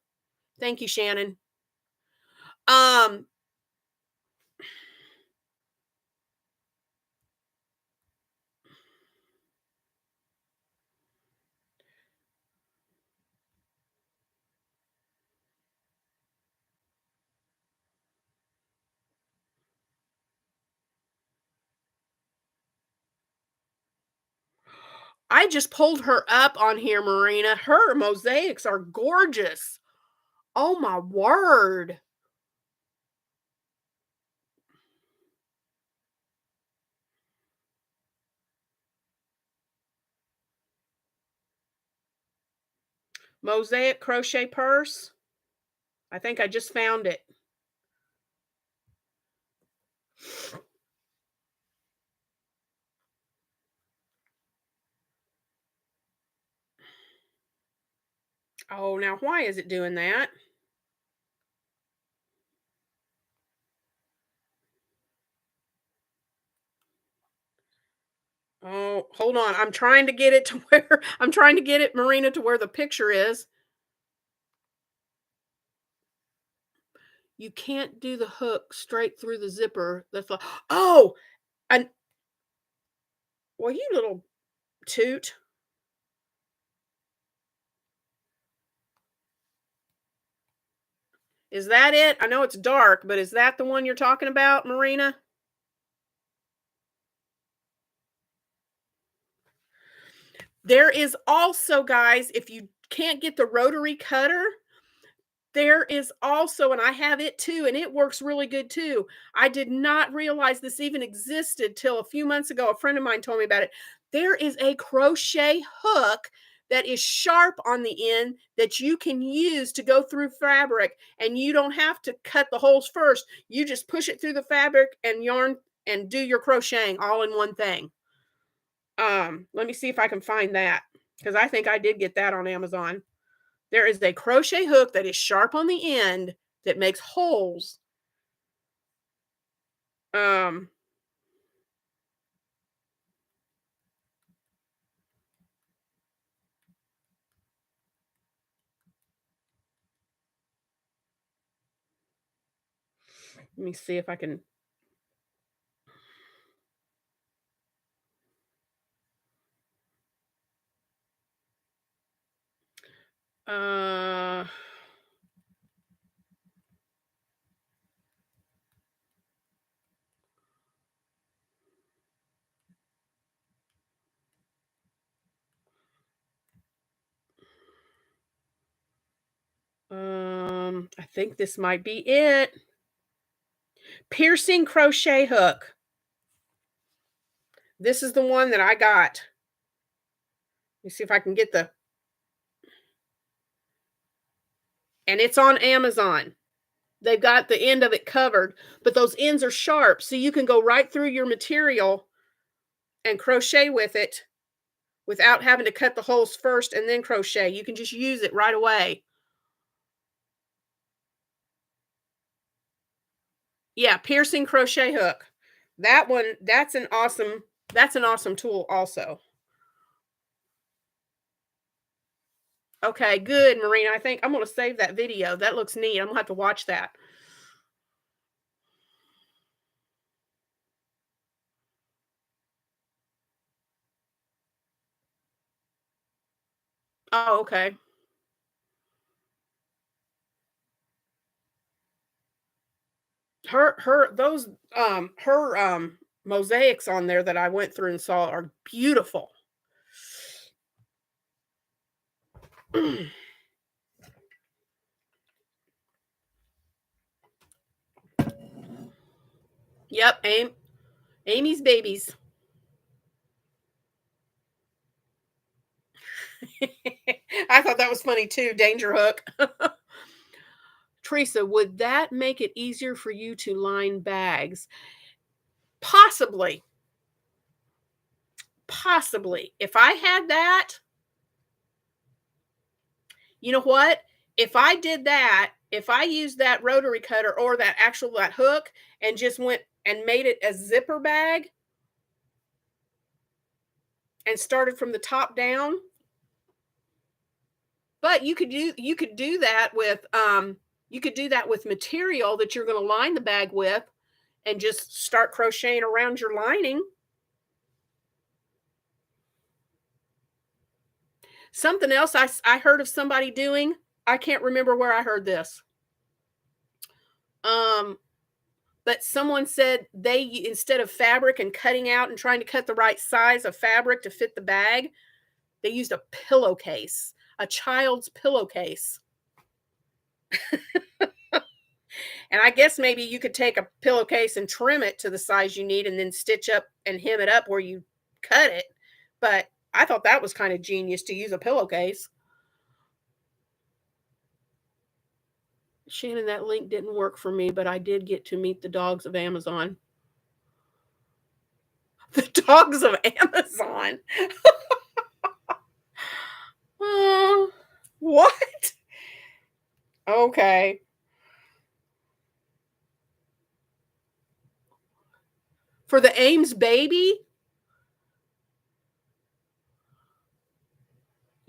Thank you, Shannon. Um, I just pulled her up on here, Marina. Her mosaics are gorgeous. Oh my word. Mosaic crochet purse. I think I just found it. Oh, now why is it doing that? Oh, hold on. I'm trying to get it to where I'm trying to get it, Marina, to where the picture is. You can't do the hook straight through the zipper. That's like, oh, and well, you little toot. Is that it? I know it's dark, but is that the one you're talking about, Marina? There is also, guys, if you can't get the rotary cutter, there is also, and I have it too, and it works really good too. I did not realize this even existed till a few months ago. A friend of mine told me about it. There is a crochet hook that is sharp on the end that you can use to go through fabric, and you don't have to cut the holes first. You just push it through the fabric and yarn and do your crocheting all in one thing. Let me see if I can find that because I think I did get that on Amazon. There is a crochet hook that is sharp on the end that makes holes. Um, Let me see if I can. Uh, I think this might be it. Piercing crochet hook. This is the one that I got. Let me see if I can get the. And it's on Amazon. They've got the end of it covered, but those ends are sharp, so you can go right through your material and crochet with it without having to cut the holes first and then crochet. You can just use it right away. Yeah, piercing crochet hook. That one, that's an awesome tool also. Okay, good, Marina. I think I'm gonna save that video. That looks neat. I'm gonna have to watch that. Oh, okay. Her those her mosaics on there that I went through and saw are beautiful. Yep, Amy's babies. I thought that was funny too, danger hook. Teresa, would that make it easier for you to line bags? Possibly. Possibly. If I had that, you know what? If I did that, if I used that rotary cutter or that hook and just went and made it a zipper bag and started from the top down, but you could do that with you could do that with material that you're going to line the bag with and just start crocheting around your lining. Something else I heard of somebody doing, I can't remember where I heard this. Um, but someone said they, instead of fabric and cutting out and trying to cut the right size of fabric to fit the bag, they used a pillowcase, a child's pillowcase. And I guess maybe you could take a pillowcase and trim it to the size you need and then stitch up and hem it up where you cut it. But I thought that was kind of genius to use a pillowcase. Shannon, that link didn't work for me, but I did get to meet the dogs of Amazon. The dogs of Amazon. What? Okay. For the Ames baby?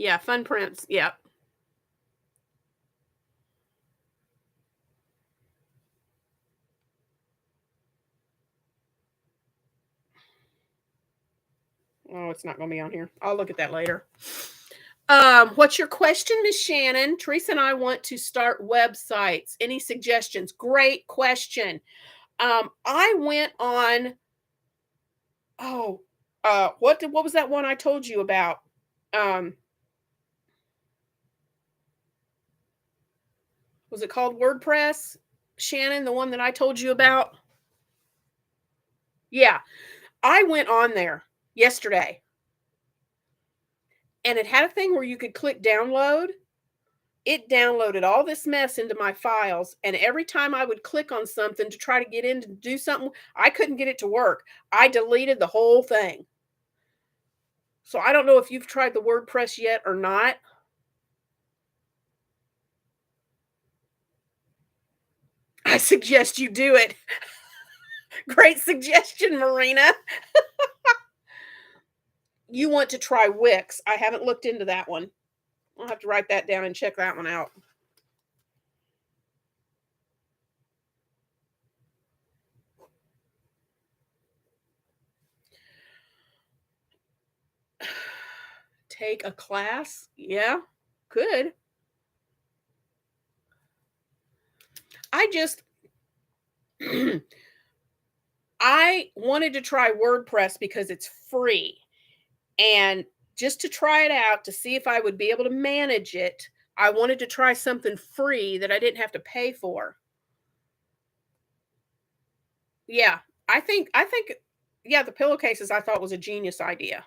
Yeah, fun prints. Yeah. Oh, it's not going to be on here. I'll look at that later. What's your question, Miss Shannon? Teresa and I want to start websites. Any suggestions? Great question. I went on. Oh, what was that one I told you about? Um, was it called WordPress? Shannon, the one that I told you about? Yeah, I went on there yesterday, and it had a thing where you could click download. It downloaded all this mess into my files, and every time I would click on something to try to get in to do something, I couldn't get it to work. I deleted the whole thing. So I don't know if you've tried the WordPress yet or not. I suggest you do it. Great suggestion, Marina. You want to try Wix. I haven't looked into that one. I'll have to write that down and check that one out. Take a class? Yeah, could. I just I wanted to try WordPress because it's free. And just to try it out to see if I would be able to manage it, I wanted to try something free that I didn't have to pay for. Yeah, I think yeah, the pillowcases I thought was a genius idea.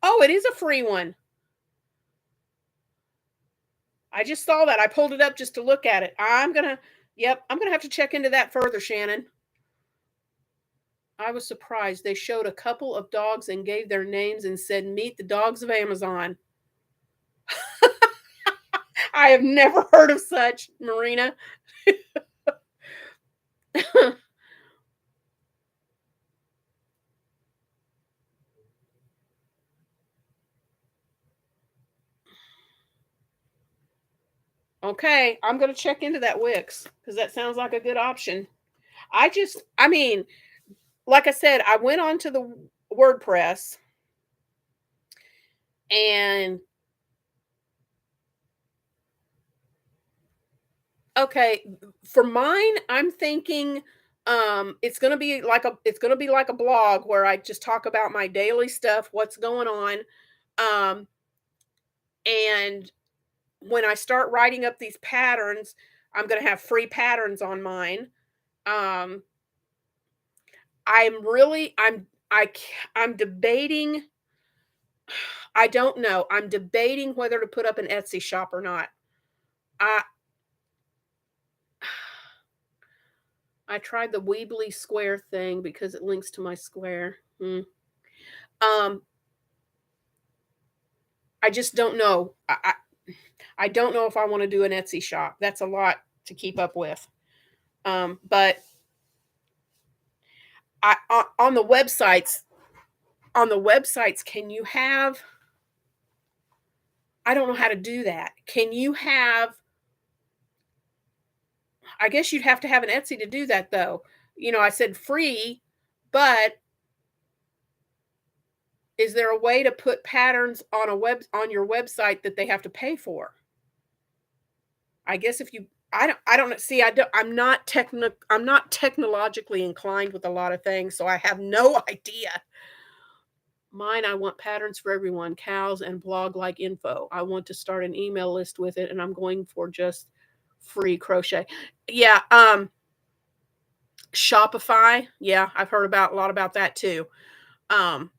Oh, it is a free one. I just saw that. I pulled it up just to look at it. Yep, I'm gonna have to check into that further, Shannon. I was surprised. They showed a couple of dogs and gave their names and said, "Meet the dogs of Amazon." I have never heard of such, Marina. Okay, I'm gonna check into that Wix because that sounds like a good option. I mean, like I said, I went on to the WordPress and okay, for mine, I'm thinking it's gonna be like a blog where I just talk about my daily stuff, what's going on. Um and when I start writing up these patterns, I'm gonna have free patterns on mine. Um I'm really I'm debating. I don't know. I'm debating whether to put up an Etsy shop or not. I I tried the Weebly Square thing because it links to my Square. Um, I just don't know. I don't know if I want to do an Etsy shop. That's a lot to keep up with. But on the websites, can you have? I don't know how to do that. Can you have? I guess you'd have to have an Etsy to do that, though. I said free, but is there a way to put patterns on your website that they have to pay for? I guess if you I don't know. See, I'm not technologically inclined with a lot of things, so I have no idea. Mine, I want patterns for everyone, cows and blog like info. I want to start an email list with it, and I'm going for just free crochet. Yeah, Shopify. Yeah, I've heard about a lot about that too. Um,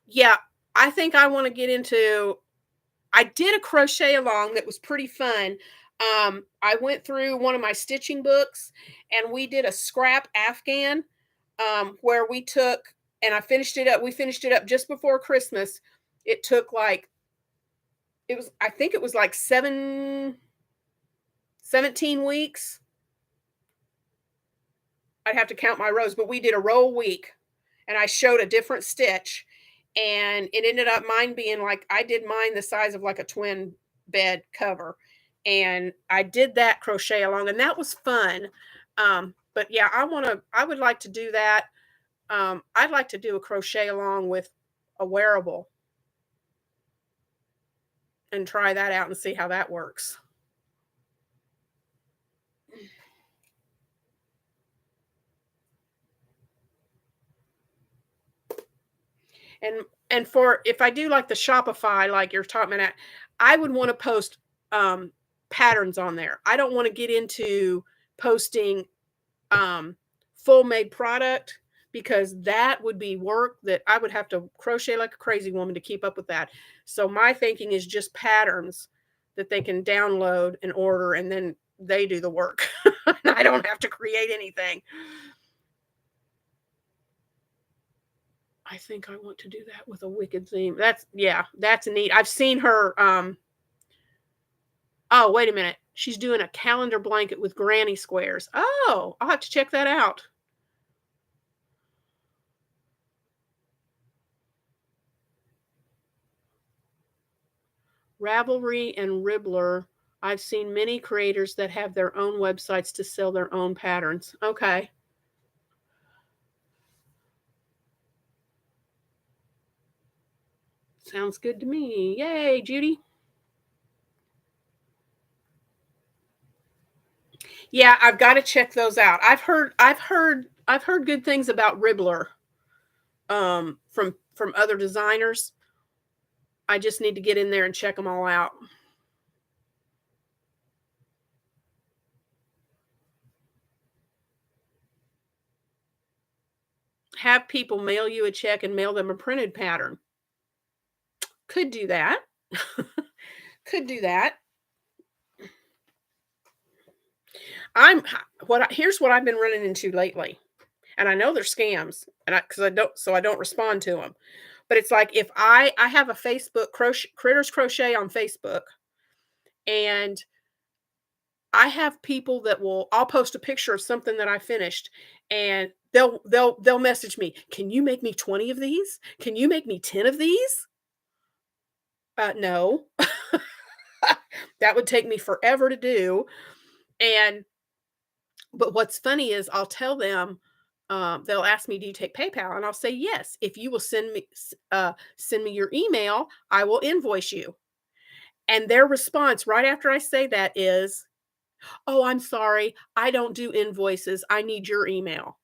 yeah, I think I want to get into. I did a crochet along that was pretty fun. I went through one of my stitching books and we did a scrap Afghan where we took and I finished it up. We finished it up just before Christmas. It took like I think it was like 17 weeks. I'd have to count my rows, but we did a row a week, and I showed a different stitch, and it ended up mine being like I did mine the size of like a twin bed cover, and I did that crochet along, and that was fun. But yeah, I would like to do that. I'd like to do a crochet along with a wearable and try that out and see how that works. And for if I do like the Shopify, like you're talking about, I would want to post um, patterns on there. I don't want to get into posting um, full made product because that would be work that I would have to crochet like a crazy woman to keep up with that. So my thinking is just patterns that they can download and order, and then they do the work. I don't have to create anything. I think I want to do that with a wicked theme. That's neat. I've seen her oh, wait a minute. She's doing a calendar blanket with granny squares. Oh, I'll have to check that out. Ravelry and Ribbler. I've seen many creators that have their own websites to sell their own patterns. Okay. Sounds good to me. Yay, Judy. Yeah, I've got to check those out. I've heard good things about Ribbler from other designers. I just need to get in there and check them all out. Have people mail you a check and mail them a printed pattern. Could do that. Could do that. Here's what I've been running into lately. And I know they're scams, and I don't respond to them. But it's like if I have a Facebook Critters Crochet on Facebook, and I have people that I'll post a picture of something that I finished, and they'll message me, "Can you make me 20 of these? Can you make me 10 of these?" No. That would take me forever to do. And but what's funny is I'll tell them, they'll ask me, "Do you take PayPal?" And I'll say, "Yes. If you will send me your email, I will invoice you." And their response right after I say that is, "Oh, I'm sorry. I don't do invoices. I need your email."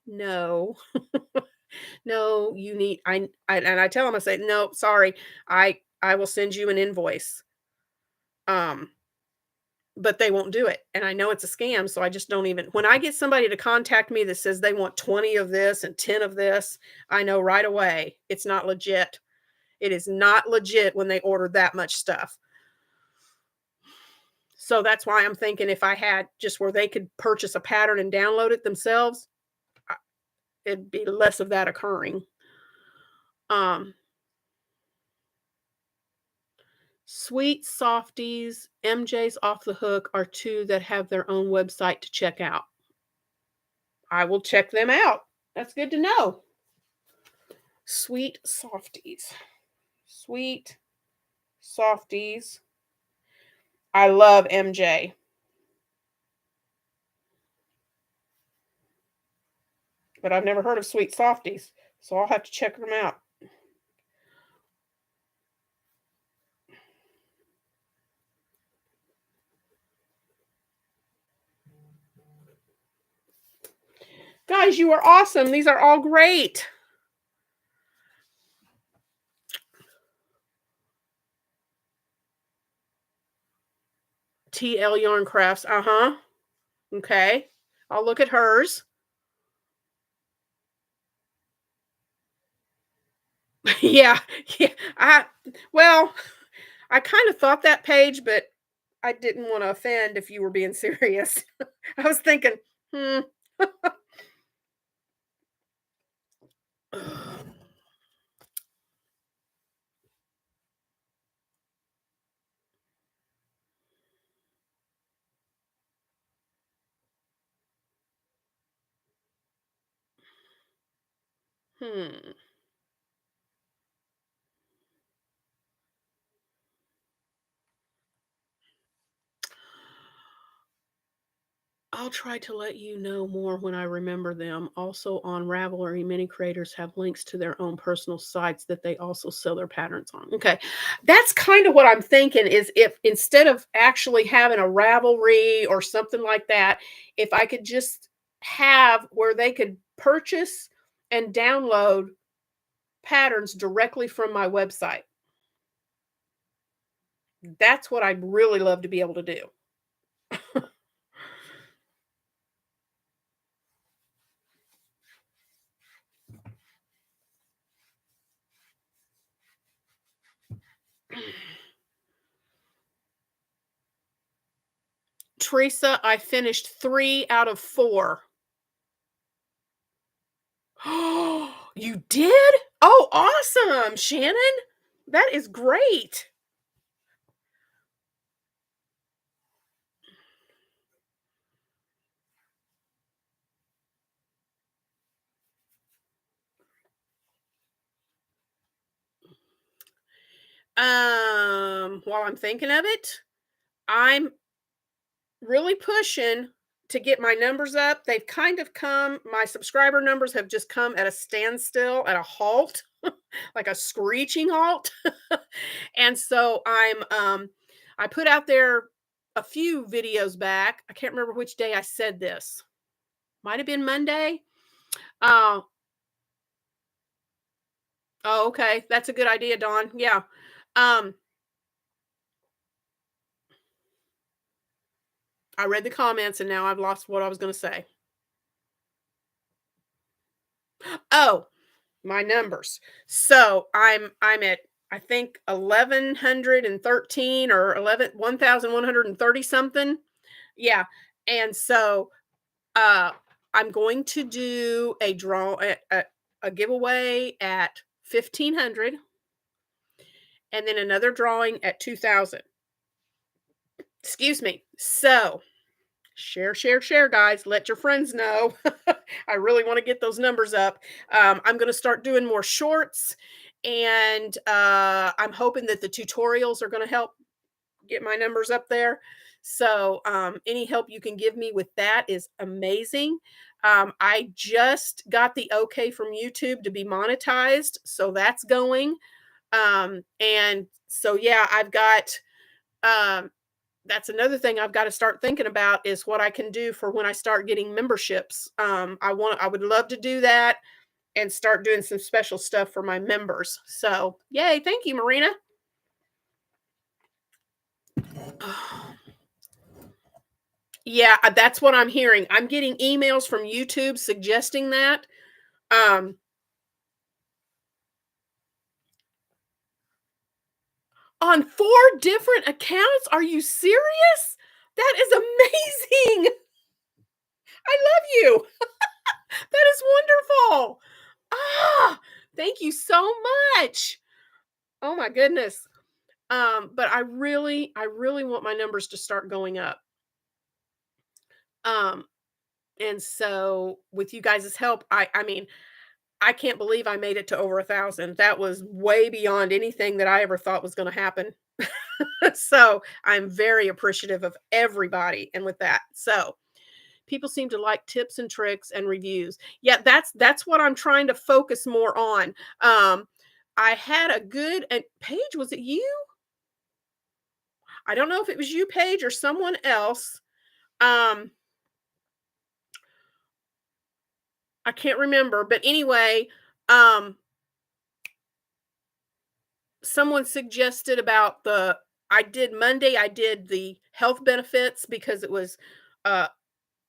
No. No, you need and I tell them, I say, "No, sorry. I will send you an invoice." Um, but they won't do it. And I know it's a scam, so I just don't even when I get somebody to contact me that says they want 20 of this and 10 of this, I know right away it's not legit. It is not legit when they order that much stuff. So that's why I'm thinking if I had just where they could purchase a pattern and download it themselves, it'd be less of that occurring. Um, Sweet Softies, MJ's Off the Hook are two that have their own website to check out. I will check them out. That's good to know. Sweet Softies. Sweet Softies. I love MJ. But I've never heard of Sweet Softies, so I'll have to check them out. Guys, you are awesome. These are all great. TL Yarn Crafts. Uh-huh. Okay. I'll look at hers. Yeah. Yeah. Well, I kind of thought that page, but I didn't want to offend if you were being serious. I was thinking, hmm. Hmm. I'll try to let you know more when I remember them. Also, on Ravelry, many creators have links to their own personal sites that they also sell their patterns on. Okay. That's kind of what I'm thinking is if instead of actually having a Ravelry or something like that, if I could just have where they could purchase and download patterns directly from my website. That's what I'd really love to be able to do. Teresa, I finished 3 out of 4. Oh, you did? Oh, awesome, Shannon. That is great. While I'm thinking of it, I'm really pushing to get my numbers up. They've kind of come my subscriber numbers have just come at a standstill, at a halt, like a screeching halt. And so I put out there a few videos back. I can't remember which day I said this. Might have been Monday. Uh, oh, okay. That's a good idea, Dawn. Yeah. Um, I read the comments and now I've lost what I was going to say. Oh, my numbers. So I'm at I think 1113 or 1130 something. Yeah. And so I'm going to do a a giveaway at 1500 and then another drawing at 2000. Excuse me. So share, share, share, guys. Let your friends know. I really want to get those numbers up. I'm going to start doing more shorts, and I'm hoping that the tutorials are going to help get my numbers up there. So, any help you can give me with that is amazing. I just got the okay from YouTube to be monetized, so that's going. And so, yeah, I've got. Um, that's another thing I've got to start thinking about is what I can do for when I start getting memberships. I would love to do that and start doing some special stuff for my members. So, yay, thank you, Marina. Yeah, that's what I'm hearing. I'm getting emails from YouTube suggesting that. Um, on 4 different accounts? Are you serious? That is amazing. I love you. That is wonderful. Ah, thank you so much. Oh my goodness. But I really want my numbers to start going up. Um, and so with you guys' help, I mean, I can't believe I made it to over 1,000. That was way beyond anything that I ever thought was going to happen. So I'm very appreciative of everybody. And with that, so people seem to like tips and tricks and reviews. Yeah, that's what I'm trying to focus more on. I had a good and Paige, was it you? I don't know if it was you, Paige, or someone else. Um, I can't remember, but anyway, um, someone suggested about I did Monday, I did the health benefits because it was uh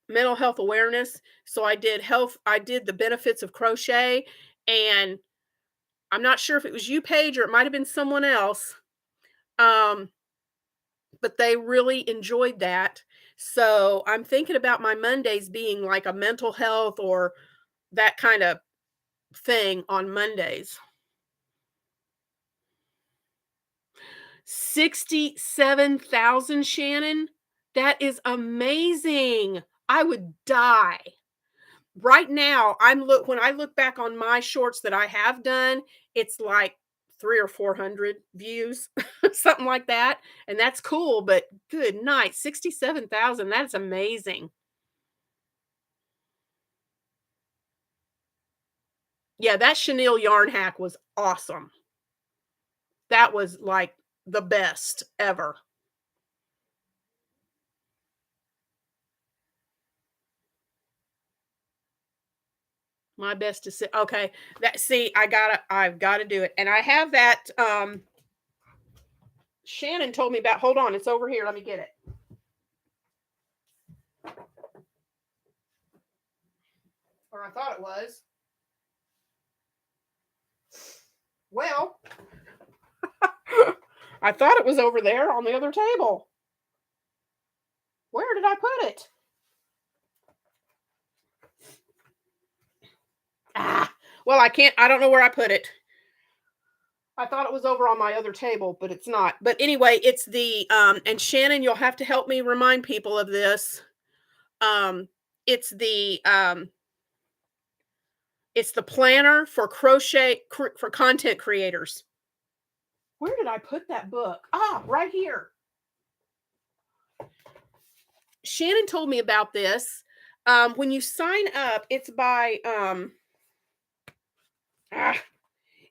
mental health awareness. So I did the benefits of crochet, and I'm not sure if it was you, Paige, or it might have been someone else. Um, but they really enjoyed that. So I'm thinking about my Mondays being like a mental health or that kind of thing on Mondays. 67,000, Shannon. That is amazing. I would die. right now, when I look back on my shorts that I have done, it's like 3 or 400 views, something like that, and that's cool, but good night, 67,000, that's amazing. Yeah, that chenille yarn hack was awesome. That was, like, the best ever. My best to sit okay, that see, I've gotta do it, and I have that, Shannon told me about hold on, it's over here, let me get it. Or I thought it was. Well, I thought it was over there on the other table. Where did I put it? Ah, well, I don't know where I put it. I thought it was over on my other table, but it's not. But anyway, it's the and Shannon, you'll have to help me remind people of this. Um it's the um it's the planner for for content creators. Where did I put that book? Ah, right here. Shannon told me about this. When you sign up, ah,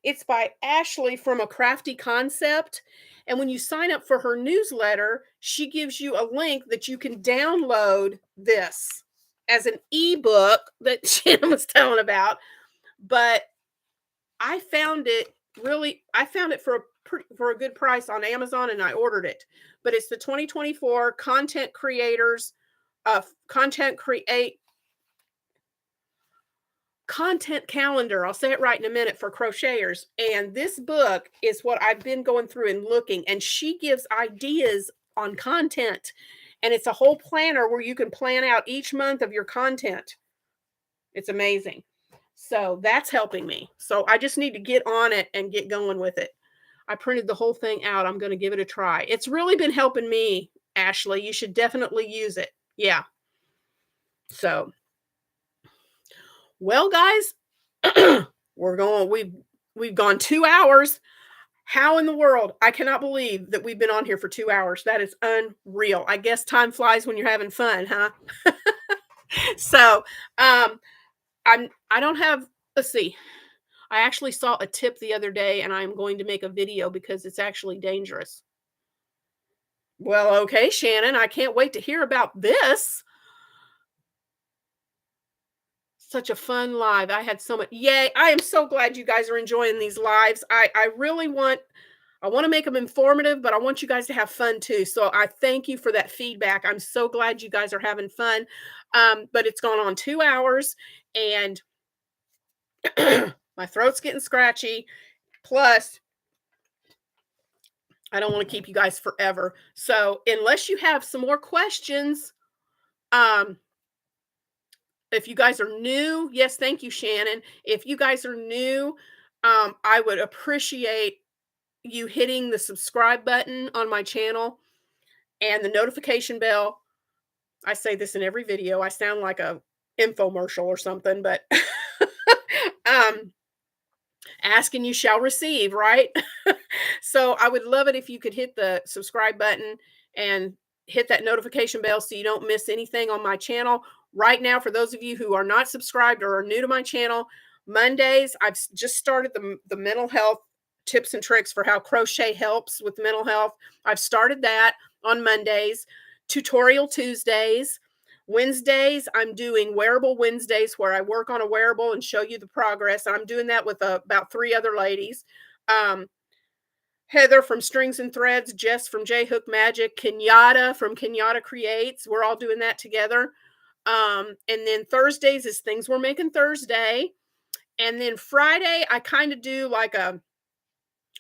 it's by Ashley from A Crafty Concept. And when you sign up for her newsletter, she gives you a link that you can download this as an ebook that Shannon was telling about. But I found it for for a good price on Amazon and I ordered it. But it's the 2024 content creators content create content calendar. I'll say it right in a minute for crocheters. And this book is what I've been going through and looking, and she gives ideas on content. And it's a whole planner where you can plan out each month of your content. It's amazing. So that's helping me. So I just need to get on it and get going with it. I printed the whole thing out. I'm going to give it a try. It's really been helping me, Ashley. You should definitely use it. Yeah. So, well, guys, we've gone 2 hours. How in the world? I cannot believe that we've been on here for 2 hours. That is unreal. I guess time flies when you're having fun, huh? So, I don't have let's see. I actually saw a tip the other day and I'm going to make a video because it's actually dangerous. Well, okay, Shannon, I can't wait to hear about this. Such a fun live. I had so much yay. I am so glad you guys are enjoying these lives. I really want to make them informative, but I want you guys to have fun too. So I thank you for that feedback. I'm so glad you guys are having fun. But it's gone on 2 hours and my throat's getting scratchy. Plus, I don't want to keep you guys forever. So unless you have some more questions, um, if you guys are new, yes, thank you, Shannon. If you guys are new, I would appreciate you hitting the subscribe button on my channel and the notification bell. I say this in every video. I sound like a infomercial or something, but um, ask and you shall receive, right? So I would love it if you could hit the subscribe button and hit that notification bell so you don't miss anything on my channel. Right now, for those of you who are not subscribed or are new to my channel, Mondays, just started the mental health tips and tricks for how crochet helps with mental health. I've started that on Mondays, tutorial Tuesdays. Wednesdays, I'm doing wearable Wednesdays where I work on a wearable and show you the progress. I'm doing that with about 3 other ladies. Um, Heather from Strings and Threads, Jess from J Hook Magic, Kenyatta from Kenyatta Creates. We're all doing that together. And then Thursdays is Things We're Making Thursday. And then Friday, I kind of do like a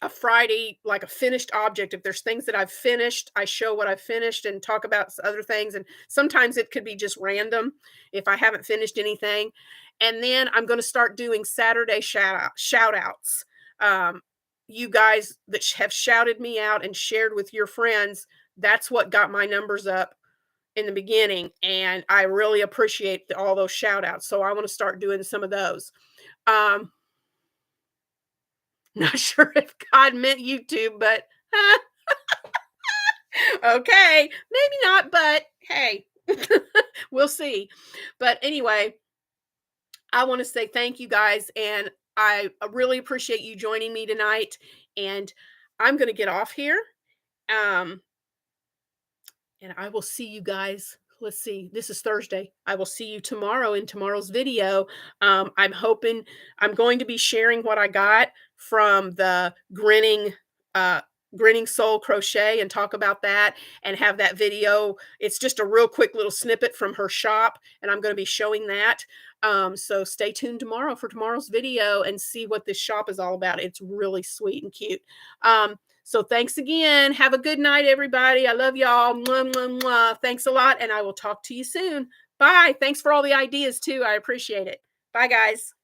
Friday, like a finished object. If there's things that I've finished, I show what I've finished and talk about other things. And sometimes it could be just random if I haven't finished anything. And then I'm going to start doing Saturday shout outs. You guys that have shouted me out and shared with your friends, that's what got my numbers up in the beginning, and I really appreciate all those shout outs. So I want to start doing some of those. Um, not sure if God meant YouTube, but okay, maybe not, but hey, we'll see. But anyway, I want to say thank you guys, and I really appreciate you joining me tonight. And I'm going to get off here. Um, and I will see you guys. Let's see, this is Thursday. I will see you tomorrow in tomorrow's video. I'm hoping I'm going to be sharing what I got from the grinning soul crochet and talk about that and have that video. It's just a real quick little snippet from her shop, and I'm going to be showing that. So stay tuned tomorrow for tomorrow's video and see what this shop is all about. It's really sweet and cute. So thanks again. Have a good night, everybody. I love y'all. Mwah, mwah, mwah. Thanks a lot, and I will talk to you soon. Bye. Thanks for all the ideas, too. I appreciate it. Bye, guys.